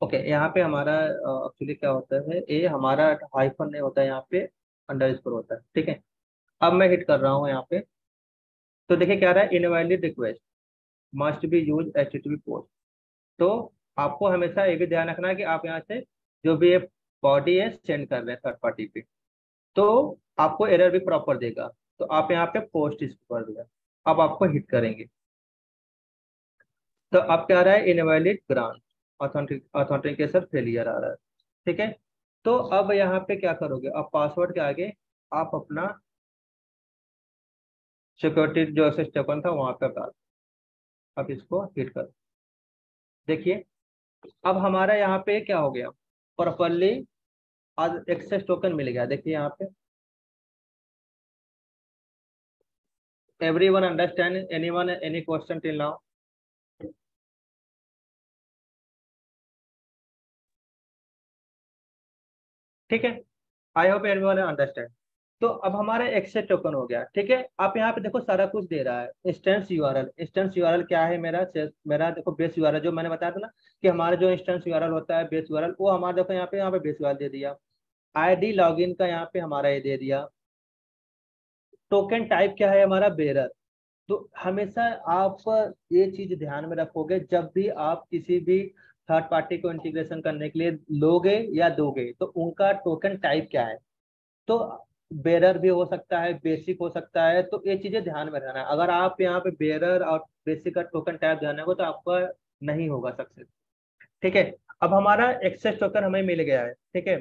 ओके, यहाँ पे हमारा एक्चुअली क्या होता है, ये हमारा हाइफन नहीं होता है, यहाँ पे अंडरस्कोर होता है, ठीक है। अब मैं हिट कर रहा हूँ यहाँ पे, तो देखिए क्या आ रहा है, invalid request must be use HTTP post. तो आपको हमेशा ये भी ध्यान रखना है कि आप यहाँ से जो भी ये बॉडी है सेंड कर रहे हैं थर्ड पार्टी पे, तो आपको एरर भी प्रॉपर देगा। तो आप यहाँ पे पोस्ट इसको कर दिया, अब आपको हिट करेंगे तो अब क्या आ रहा है, इनवैलिड ग्रांट ऑथेंटिकेशन फेलियर आ रहा है, ठीक है। तो अब यहाँ पे क्या करोगे, अब पासवर्ड के आगे आप अपना सिक्योरिटी जो एक्सेस टोकन था वहां पे डाल, अब इसको हिट कर, देखिए अब हमारा यहाँ पे क्या हो गया, प्रॉपरली आज एक्सेस टोकन मिल गया। देखिए यहाँ पे everyone understand, anyone any question till now? ठीक है, आई होप एवरीवन अंडरस्टैंड। तो अब हमारा एक्सेस टोकन हो गया। ठीक है, आप यहाँ पे देखो सारा कुछ दे रहा है। इंस्टेंस यूआरएल, इंस्टेंस यूआरएल क्या है मेरा? मेरा देखो बेस यूआरएल, जो मैंने बताया था ना कि हमारा जो इंस्टेंस यूआरएल होता है बेस यूआरएल, वो हमारा देखो यहाँ पे बेस यूआरएल दे दिया। आईडी लॉगिन का यहाँ पे हमारा ये दे दिया। टोकन टाइप क्या है हमारा? बेरर। तो हमेशा आप ये चीज ध्यान में रखोगे जब भी आप किसी भी थर्ड पार्टी को इंटीग्रेशन करने के लिए लोगे या दोगे, तो उनका टोकन टाइप क्या है। तो बेरर भी हो सकता है, बेसिक हो सकता है, तो ये चीजें ध्यान में रखना है। अगर आप यहाँ पे बेरर और बेसिक का टोकन टाइप ध्यान रखो तो आपका नहीं होगा सक्सेस। ठीक है, अब हमारा एक्सेस टोकन हमें मिल गया है। ठीक है,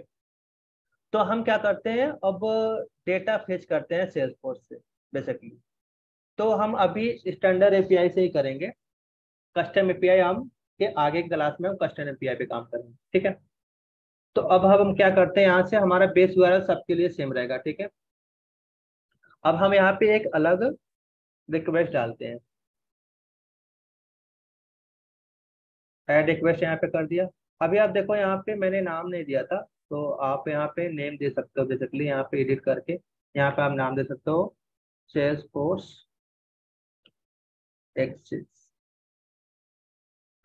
तो हम क्या करते हैं अब? डेटा फेच करते हैं सेल्सफोर्स से बेसिकली। तो हम अभी स्टैंडर्ड एपीआई से ही करेंगे। कस्टम एपीआई हम के आगे की क्लास में हम कस्टम एपीआई पे काम करेंगे। ठीक है, तो अब हम क्या करते हैं, यहाँ से हमारा बेस यूआरएल सबके लिए सेम रहेगा। ठीक है, अब हम यहाँ पे एक अलग रिक्वेस्ट डालते हैं। ऐड रिक्वेस्ट यहाँ पे कर दिया। अभी आप देखो यहाँ पे मैंने नाम नहीं दिया था, तो आप यहाँ पे नेम दे सकते हो बेसिकली। यहाँ पे एडिट करके यहाँ पे आप नाम दे सकते हो सेल्सफोर्स एक्सिस।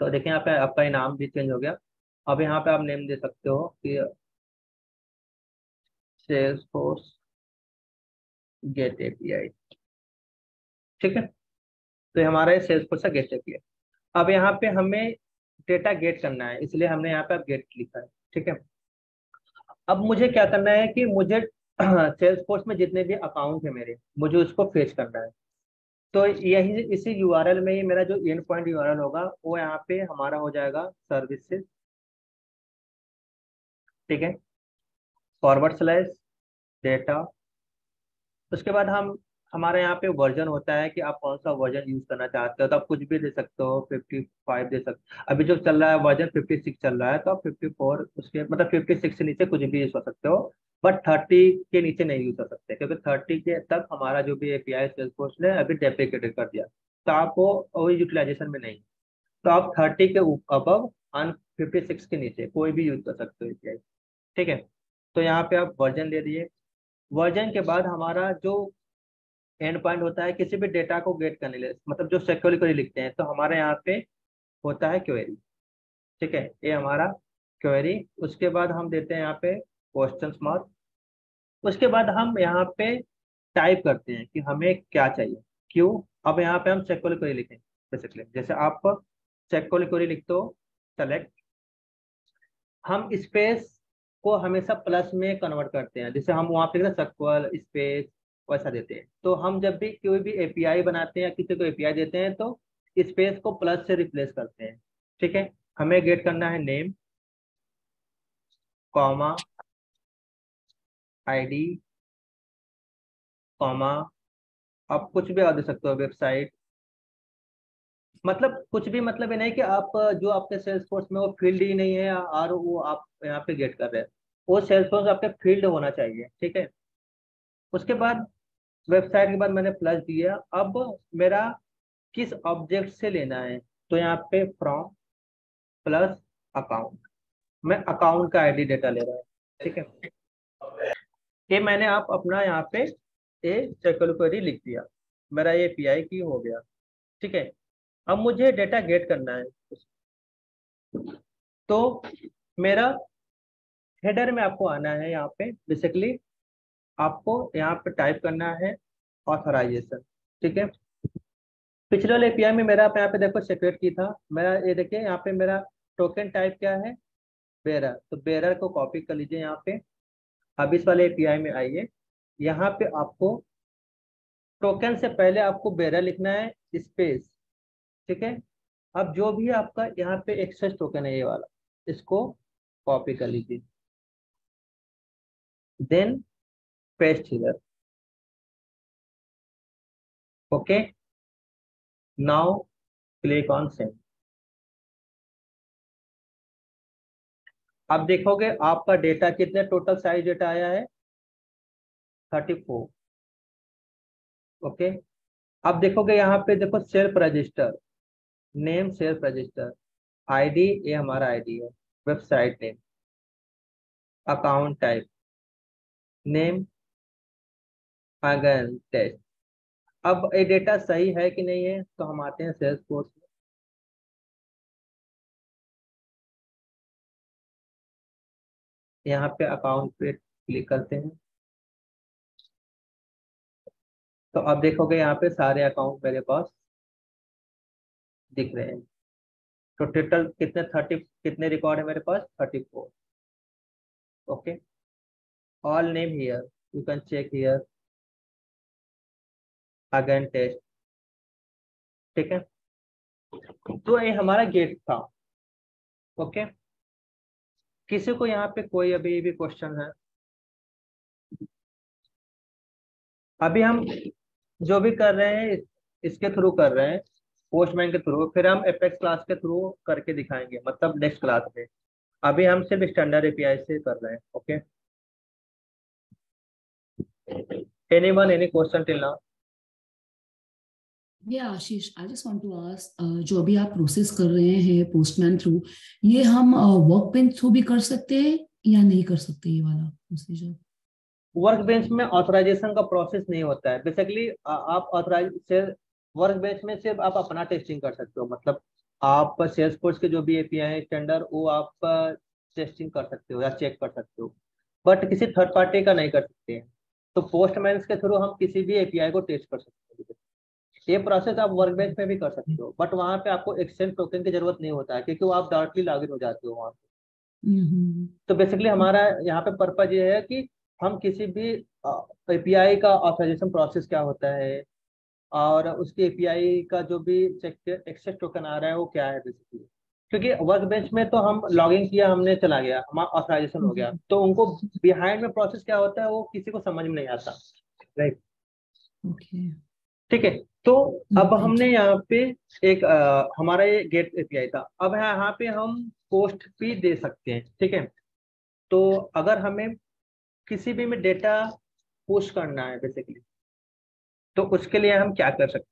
तो देखिए यहाँ पे आपका ये नाम भी चेंज हो गया। अब यहाँ पे आप नेम दे सकते हो कि सेल्सफोर्स गेट एपीआई। ठीक है, तो ये हमारा सेल्सफोर्स का गेट एपीआई। अब यहाँ पे हमें डेटा गेट करना है, इसलिए हमने यहाँ पे अब गेट लिखा है। ठीक है, अब मुझे क्या करना है कि मुझे सेल्सफोर्स में जितने भी अकाउंट है मेरे, मुझे उसको फेच करना है। तो यही इसी यूआरएल में ही मेरा जो एंड पॉइंट यूआरएल होगा वो यहाँ पे हमारा हो जाएगा सर्विसेज। ठीक है, फॉरवर्ड स्लैश डेटा। उसके बाद हम हमारे यहाँ पे वर्जन होता है कि आप कौन सा वर्जन यूज करना चाहते हो, तो आप कुछ भी दे सकते हो। 55 दे सकते हो। अभी जो चल रहा है वर्जन 56 चल रहा है, तो आप 54 उसके मतलब 56 से नीचे कुछ भी यूज कर सकते हो। बट 30 के नीचे नहीं यूज कर सकते, क्योंकि 30 के तक हमारा जो भी एपीआई सेल्सफोर्स ने अभी डेप्रिकेटेड कर दिया, तो आप वो यूटिलाइजेशन में नहीं। तो आप 30 के अबव एंड 56 के नीचे कोई भी यूज कर सकते हो एपीआई। ठीक है, तो यहाँ पे आप वर्जन दे दिए। वर्जन के बाद हमारा जो एंड पॉइंट होता है किसी भी डेटा को गेट करने लिए, मतलब जो सेक्योरली क्वेरी लिखते हैं, तो हमारे यहाँ पे होता है क्वेरी। ठीक है, ये हमारा क्वेरी। उसके बाद हम देते हैं यहाँ पे क्वेश्चन मार्क। उसके बाद हम यहाँ पे टाइप करते हैं कि हमें क्या चाहिए, क्यों। अब यहाँ पे हम सेक्योरली क्वेरी लिखें बेसिकली। जैसे आप सेक्योरली क्वेरी लिखते हो सेलेक्ट, हम स्पेस को हमेशा प्लस में कन्वर्ट करते हैं। जैसे हम वहाँ पे सक्वल स्पेस वैसा देते हैं। तो हम जब भी कोई भी एपीआई बनाते हैं या किसी को एपीआई देते हैं तो स्पेस को प्लस से रिप्लेस करते हैं। ठीक है, हमें गेट करना है नेम कॉमा आईडी कॉमा, आप कुछ भी और दे सकते हो, वेबसाइट। मतलब कुछ भी, मतलब ये नहीं कि आप जो आपके सेल्स फोर्स में वो फील्ड ही नहीं है और वो आप यहाँ पे गेट कर रहे हैं। वो सेल्स फोर्स आपके फील्ड होना चाहिए। ठीक है, उसके बाद वेबसाइट के बाद मैंने प्लस दिया। अब मेरा किस ऑब्जेक्ट से लेना है, तो यहाँ पे फ्रॉम प्लस अकाउंट, मैं अकाउंट का आईडी डेटा ले रहा हूँ। ठीक है, ये मैंने आप अपना यहाँ पे ये सेक्योर क्वेरी लिख दिया, मेरा ये पीआई की हो गया। ठीक है, अब मुझे डेटा गेट करना है। तो मेरा हेडर में आपको आना है। यहाँ पे बेसिकली आपको यहाँ पे टाइप करना है ऑथराइजेशन। ठीक है, पिछले वाले एपीआई में मेरा यहाँ पे देखो सेपरेट की था मेरा, ये देखिए यहाँ पे मेरा टोकन टाइप क्या है? बेरर। तो बेरर को कॉपी कर लीजिए यहाँ पे। अब इस वाले एपीआई में आइए, यहाँ पे आपको टोकन से पहले आपको बेरर लिखना है स्पेस। ठीक है, अब जो भी आपका यहाँ पे एक्सेस टोकन है ये वाला, इसको कॉपी कर लीजिए, then paste here. Okay, now click on send. अब देखोगे आपका डेटा कितने टोटल साइज डेटा आया है 34। ओके, अब देखोगे यहाँ पे देखो self register, name self register, ID ये हमारा आईडी है, website name, account type, name, again test. अब ये डेटा सही है कि नहीं है, तो हम आते हैं सेल्स फोर्स में। यहाँ पे अकाउंट पे क्लिक करते हैं, तो अब देखोगे यहाँ पे सारे अकाउंट मेरे पास दिख रहे हैं। तो टोटल कितने 30 कितने रिकॉर्ड है मेरे पास 34। Okay, all name here, you can check here, again test. ठीक है, तो ये हमारा गेट था। ओके, किसी को यहाँ पे कोई अभी भी क्वेश्चन है? अभी हम जो भी कर रहे हैं इसके थ्रू कर रहे हैं, पोस्टमैन के थ्रू, फिर हम एपेक्स क्लास के थ्रू करके दिखाएंगे, मतलब नेक्स्ट क्लास में। अभी हम सिर्फ स्टैंडर्ड एपीआई से कर रहे हैं। Okay, anyone any question till now? ये Ashish, I just want to ask, जो अभी आप प्रोसेस कर रहे हैं पोस्टमैन थ्रू, ये हम वर्क बेंच थ्रू भी कर सकते हैं या नहीं कर सकते ये वाला प्रोसीजर? वर्क बेंच में ऑथराइजेशन का प्रोसेस नहीं होता है बेसिकली। आप ऑथराइज वर्क बेंच में सिर्फ आप अपना टेस्टिंग कर सकते हो, मतलब आप सेल्सफोर्स के जो भी एपीआई है स्टैंडर्ड, वो आप टेस्टिंग कर सकते हो या चेक कर सकते हो, बट किसी थर्ड पार्टी का नहीं कर सकते हैं। तो पोस्टमैन के थ्रू हम किसी भी एपीआई को टेस्ट कर सकते हैं। ये प्रोसेस आप वर्क बेंच में भी कर सकते हो, बट वहाँ पे आपको एक्सचेंज टोकन की जरूरत नहीं होता है, क्योंकि वो आप डायरेक्टली लॉगिन हो जाते हो वहाँ पे। तो बेसिकली हमारा यहाँ पे पर्पज ये है कि हम किसी भी एपीआई का ऑथराइजेशन प्रोसेस क्या होता है, और उसके एपीआई का जो भी एक्सेस टोकन आ रहा है वो क्या है बेसिकली। क्योंकि वर्क बेंच में तो हम लॉगिन किया, हमने चला गया, हमारा ऑथराइजेशन हो गया, तो उनको बिहाइंड में प्रोसेस क्या होता है वो किसी को समझ में नहीं आता। राइट, ओके, ठीक है। तो अब हमने यहाँ पे एक हमारा ये गेट एपीआई था, अब यहाँ पे हम पोस्ट भी दे सकते हैं। ठीक है, तो अगर हमें किसी भी में डेटा पुश करना है बेसिकली, तो उसके लिए हम क्या कर सकते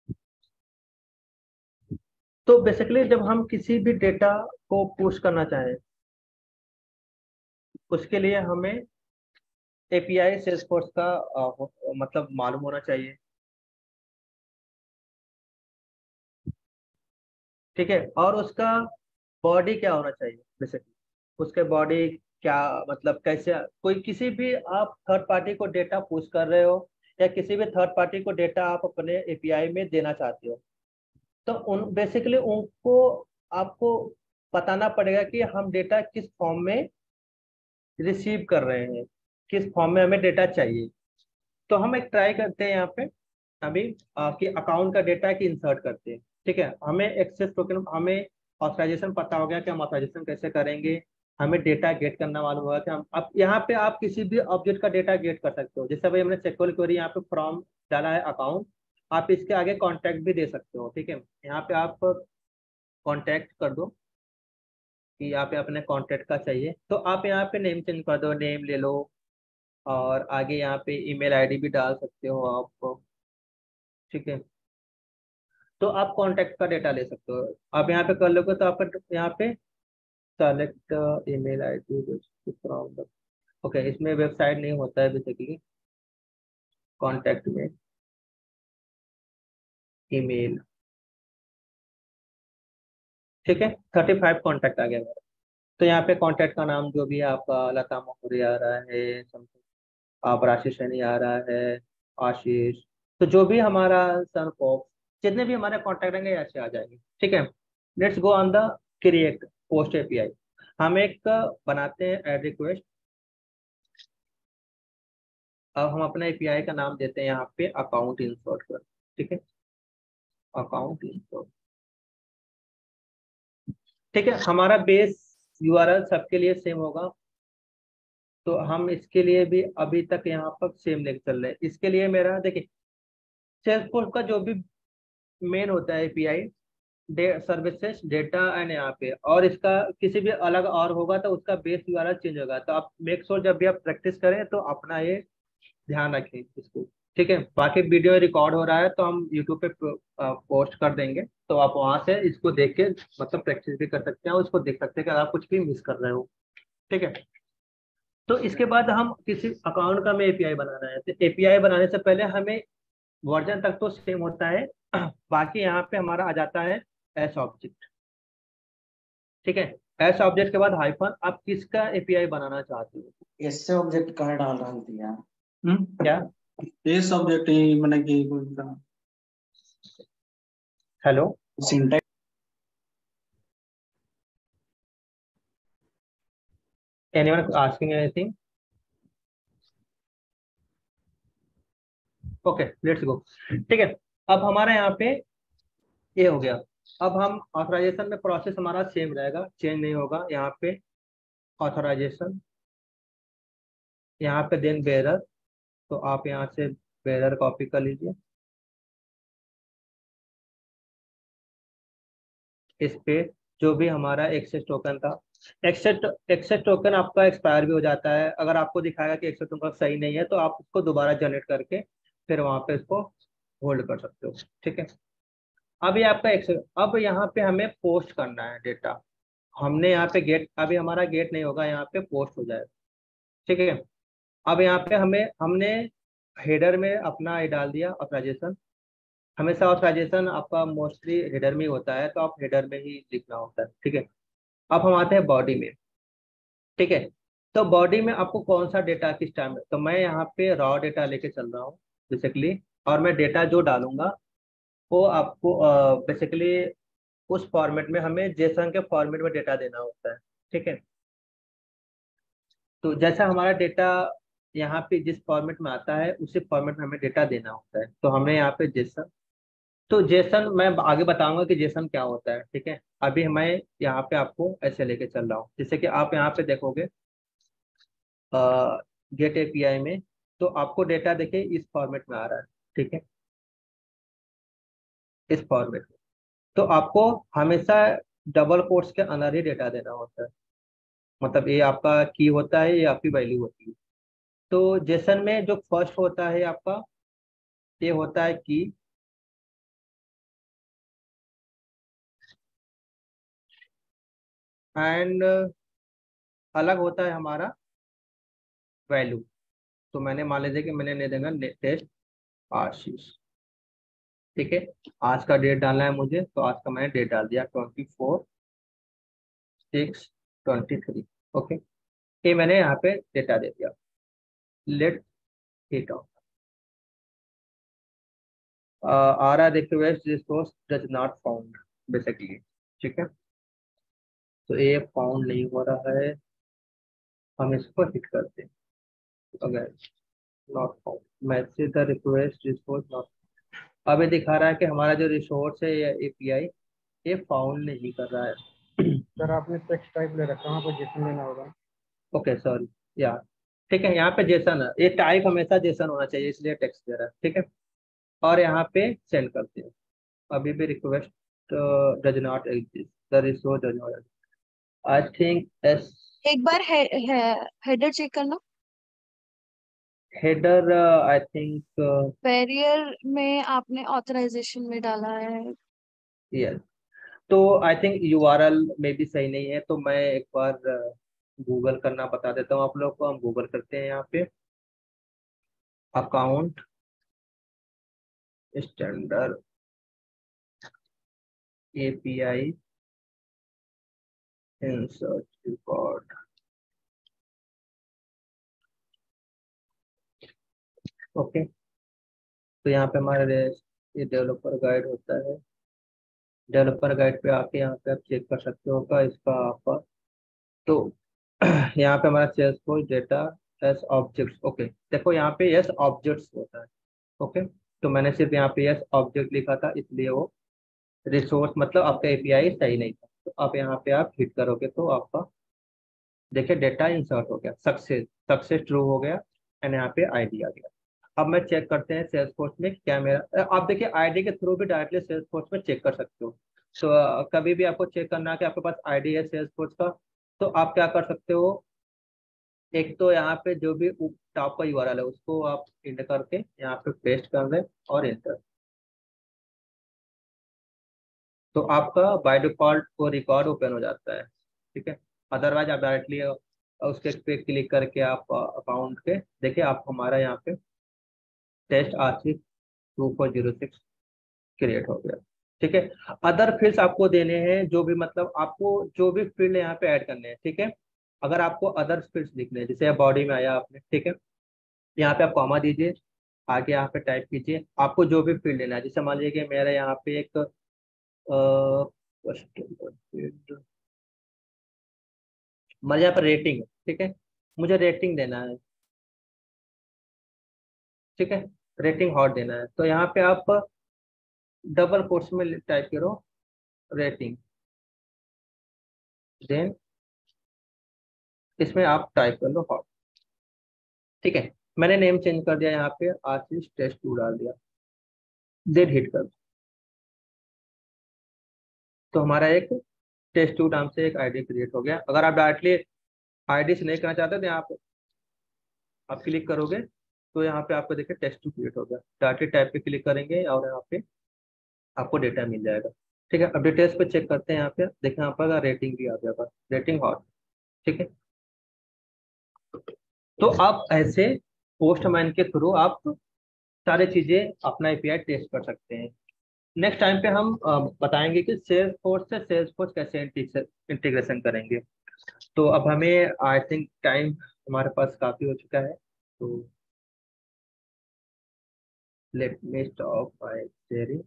हैं? तो बेसिकली जब हम किसी भी डेटा को पुश करना चाहें, उसके लिए हमें एपीआई सेल्सफोर्स का मतलब मालूम होना चाहिए। ठीक है, और उसका बॉडी क्या होना चाहिए बेसिकली, उसके बॉडी क्या, मतलब कैसे कोई किसी भी आप थर्ड पार्टी को डेटा पुश कर रहे हो, या किसी भी थर्ड पार्टी को डेटा आप अपने एपीआई में देना चाहते हो, तो उन बेसिकली उनको आपको बताना पड़ेगा कि हम डेटा किस फॉर्म में रिसीव कर रहे हैं, किस फॉर्म में हमें डेटा चाहिए। तो हम एक ट्राई करते हैं यहाँ पे अभी कि अकाउंट का डेटा की इंसर्ट करते हैं। ठीक है, हमें एक्सेस टोकन, हमें ऑथराइजेशन पता हो गया कि हम ऑथराइजेशन कैसे करेंगे, हमें डेटा गेट करना मालूम होगा कि हम अब यहाँ पे आप किसी भी ऑब्जेक्ट का डेटा गेट कर सकते हो। जैसे भाई हमने सेक्यूर क्वेरी यहाँ पे फॉर्म डाला है अकाउंट, आप इसके आगे कॉन्टैक्ट भी दे सकते हो। ठीक है, यहाँ पे आप कॉन्टैक्ट कर दो कि यहाँ पे अपने कॉन्टैक्ट का चाहिए, तो आप यहाँ पे नेम चेंज कर दो, नेम ले लो, और आगे यहाँ पे ईमेल आईडी भी डाल सकते हो आप। ठीक है, तो आप कॉन्टैक्ट का डेटा ले सकते हो। आप यहाँ पे कर लोगे तो आपका यहाँ पे select email ID from the, okay, इसमें वेबसाइट नहीं होता है बेसिकली, कॉन्टैक्ट में ईमेल। ठीक है, 35 कॉन्टैक्ट आ गया मेरा। तो यहाँ पे कॉन्टैक्ट का नाम जो भी है आपका, लता मौर्य आ रहा है, समथिंग आप राशि सैनी आ रहा है, आशीष, तो जो भी हमारा सन ऑफ, जितने भी हमारे कॉन्टैक्ट रहेंगे ऐसे आ जाएंगे। ठीक है, let's go on the create post API. हम एक बनाते हैं ऐड रिक्वेस्ट। अब हम अपना एपीआई का नाम देते हैं यहाँ पे अकाउंट इंसर्ट कर। ठीक है, अकाउंट इंसर्ट। ठीक है, हमारा बेस यूआरएल सबके लिए सेम होगा, तो हम इसके लिए भी अभी तक यहाँ पर सेम लेके चल रहे हैं। इसके लिए मेरा देखिए, सेल्सफोर्स का जो भी मेन होता है एपीआई, सर्विसेज डेटा एंड यहाँ पे, और इसका किसी भी अलग और होगा तो उसका बेस यूआरएल चेंज होगा। तो आप मेक श्योर जब भी आप प्रैक्टिस करें तो अपना ये ध्यान रखें इसको, ठीक है। बाकी वीडियो रिकॉर्ड हो रहा है तो हम यूट्यूब पे पोस्ट कर देंगे, तो आप वहां से इसको देख के मतलब प्रैक्टिस भी कर सकते हैं और उसको देख सकते हैं कि आप कुछ भी मिस कर रहे हो, ठीक है। तो इसके बाद हम किसी अकाउंट का हमें एपीआई बनाना है, तो एपीआई बनाने से पहले हमें वर्जन तक तो सेम होता है, बाकी यहाँ पे हमारा आ जाता है एस ऑब्जेक्ट, ठीक है। एस ऑब्जेक्ट के बाद हाइफन, आप किसका एपीआई बनाना चाहते हो? इससे ऑब्जेक्ट कहाँ डाल रहा थी यार? क्या ये सब्जेक्ट ही मैंने की hello syntax anyone asking anything? Okay let's go, ठीक है। अब हमारे यहाँ पे ये हो गया। अब हम ऑथराइजेशन में प्रोसेस हमारा सेम रहेगा, चेंज नहीं होगा। यहाँ पे ऑथराइजेशन, यहाँ पे देन बेरर, तो आप यहाँ से बेरर कॉपी कर लीजिए, इस पे जो भी हमारा एक्सेस टोकन था, एक्सेस टोकन आपका एक्सपायर भी हो जाता है। अगर आपको दिखाएगा कि एक्सेस टोकन सही नहीं है तो आप उसको दोबारा जनरेट करके फिर वहां पे इसको होल्ड कर सकते हो, ठीक है। अब ये आपका एक्सेस, अब यहाँ पे हमें पोस्ट करना है डेटा। हमने यहाँ पे गेट, अभी हमारा गेट नहीं होगा, यहाँ पे पोस्ट हो जाएगा, ठीक है। अब यहाँ पे हमने हेडर में अपना ये डाल दिया ऑथराइजेशन। हमेशा ऑथराइजेशन आपका मोस्टली हेडर में ही होता है, तो आप हेडर में ही लिखना होता है, ठीक है। अब हम आते हैं बॉडी में, ठीक है। तो बॉडी में आपको कौन सा डेटा किस टाइम में, तो मैं यहाँ पे रॉ डेटा लेके चल रहा हूँ बेसिकली, और मैं डेटा जो डालूंगा वो आपको बेसिकली उस फॉर्मेट में, हमें जेसन के फॉर्मेट में डेटा देना होता है, ठीक है। तो जैसा हमारा डेटा यहाँ पे जिस फॉर्मेट में आता है उसी फॉर्मेट में हमें डेटा देना होता है। तो हमें यहाँ पे जेसन, तो जेसन मैं आगे बताऊंगा कि जेसन क्या होता है, ठीक है। अभी मैं यहाँ पे आपको ऐसे लेके चल रहा हूँ, जैसे कि आप यहाँ पे देखोगे गेट एपीआई में, तो आपको डेटा देखिए इस फॉर्मेट में आ रहा है, ठीक है, इस फॉर्मेट में। तो आपको हमेशा डबल कोट्स के अंदर ही डेटा देना होता है, मतलब ये आपका की होता है, ये आपकी वैल्यू होती है। तो जेसन में जो फर्स्ट होता है आपका, ये होता है की, एंड अलग होता है हमारा वैल्यू। तो मैंने मान लीजिए कि मैंने नहीं देगा टेस्ट आशीष, ठीक है। आज का डेट डालना है मुझे, तो आज का मैंने डेट डाल दिया 24/6/23, ओके। ये मैंने यहाँ पे डेटा दे दिया, लेट हिट ऑफ आ रहा है, देखिए west resource does not found basically, ठीक है। तो ये फाउंड नहीं हो रहा है, हम इसको हिट करते हैं, अगर not found, message the request resource not. अब ये दिखा रहा है कि हमारा जो रिसोर्स है या एपीआई ये फाउंड नहीं कर रहा है। सर आपने टेक्स्ट टाइप ले रखा है, आपको जेसन लेना होगा। ओके सॉरी यार, ठीक है। यहाँ पे जेसन है, ये टाइप हमेशा जेसन होना चाहिए, इसलिए टेक्स्ट दे रहा है, ठीक है। और यहाँ पे सेंड करते हैं, अभी भी request does not exist, the resource does not exist, I think S. एक बार हेडर चेक करना, हेडर आई थिंक बैरियर में आपने ऑथराइजेशन में डाला है। यस, तो आई थिंक यूआरएल में भी सही नहीं है, तो मैं एक बार गूगल करना बता देता हूँ आप लोग को। हम गूगल करते हैं यहाँ पे account standard API insert record, okay. तो यहाँ पे हमारे ये डेवलपर गाइड होता है, डेवलपर गाइड पे आके यहाँ पे आप चेक कर सकते हो का इसका आपका। तो यहाँ पे हमारा Salesforce data S objects, okay. देखो यहाँ पे एस ऑब्जेक्ट्स होता है, ओके। तो मैंने सिर्फ यहाँ पे एस ऑब्जेक्ट लिखा था, इसलिए वो रिसोर्स मतलब आपका एपीआई सही नहीं था। तो आप यहाँ पे आप हिट करोगे तो आपका देखिए डेटा इंसर्ट हो गया, सक्सेस ट्रू हो गया, एंड यहाँ पे आईडी आ गया। अब मैं चेक करते हैं सेल्सफोर्स में क्या मेरा, आप देखिए आईडी के थ्रू भी डायरेक्टली सेल्सफोर्स में चेक कर सकते हो। तो कभी भी आपको चेक करना है कि आपके पास आईडी है सेल्सफोर्स का, तो आप क्या कर सकते हो, एक तो यहाँ पे जो भी टॉप का यूआरएल है उसको आप इंटर करके यहाँ पे पेस्ट कर दें और इंटर, तो आपका बाय डिफॉल्ट वो रिकॉर्ड ओपन हो जाता है। ठीक है, अदरवाइज आप डायरेक्टली उसके पे क्लिक करके आप अकाउंट के देखिए, आप हमारा यहाँ पे टेस्ट आरसी 2406 क्रिएट हो गया। ठीक है, अदर फील्ड्स आपको देने हैं, जो भी मतलब आपको जो भी फील्ड यहाँ पे ऐड करने हैं। ठीक है, अगर आपको अदर फील्ड्स लिखने हैं, जैसे बॉडी में आया आपने, ठीक है, यहाँ पे आप कॉमा दीजिए, आगे यहाँ पे टाइप कीजिए आपको जो भी फील्ड लेना है। जैसे मान लीजिए कि मेरा यहाँ पे एक मान लीजिए यहाँ पर रेटिंग है, ठीक है, मुझे रेटिंग देना है। ठीक है, रेटिंग हॉट देना है, तो यहाँ पे आप डबल कोट्स में टाइप करो रेटिंग, देन इसमें आप टाइप कर लो हॉट। ठीक है, मैंने नेम चेंज कर दिया, यहाँ पे आशीष टेस्ट 2 डाल दिया, देन हिट कर दो। तो हमारा एक टेस्ट 2 नाम से एक आईडी क्रिएट हो गया। अगर आप डायरेक्टली आईडी से नहीं करना चाहते तो यहाँ पे आप क्लिक करोगे तो यहाँ पे आपको देखिए टेस्ट 2 क्रिएट हो गया। डायरेक्टली टाइप पे क्लिक करेंगे और यहाँ पे आपको डेटा मिल जाएगा। ठीक है, अब डिटेल्स पे चेक करते हैं। यहाँ पे देखिए, यहाँ पर रेटिंग भी आ जाएगा, रेटिंग हॉट। ठीक है, तो आप ऐसे पोस्टमैन के थ्रू आप सारी चीजें अपना एपीआई टेस्ट कर सकते हैं। नेक्स्ट टाइम पे हम बताएंगे कि सेल्स फोर्स से सेल्स फोर्स कैसे इंटीग्रेशन करेंगे। तो अब हमें आई थिंक टाइम हमारे पास काफी हो चुका है, तो let me stop my sharing.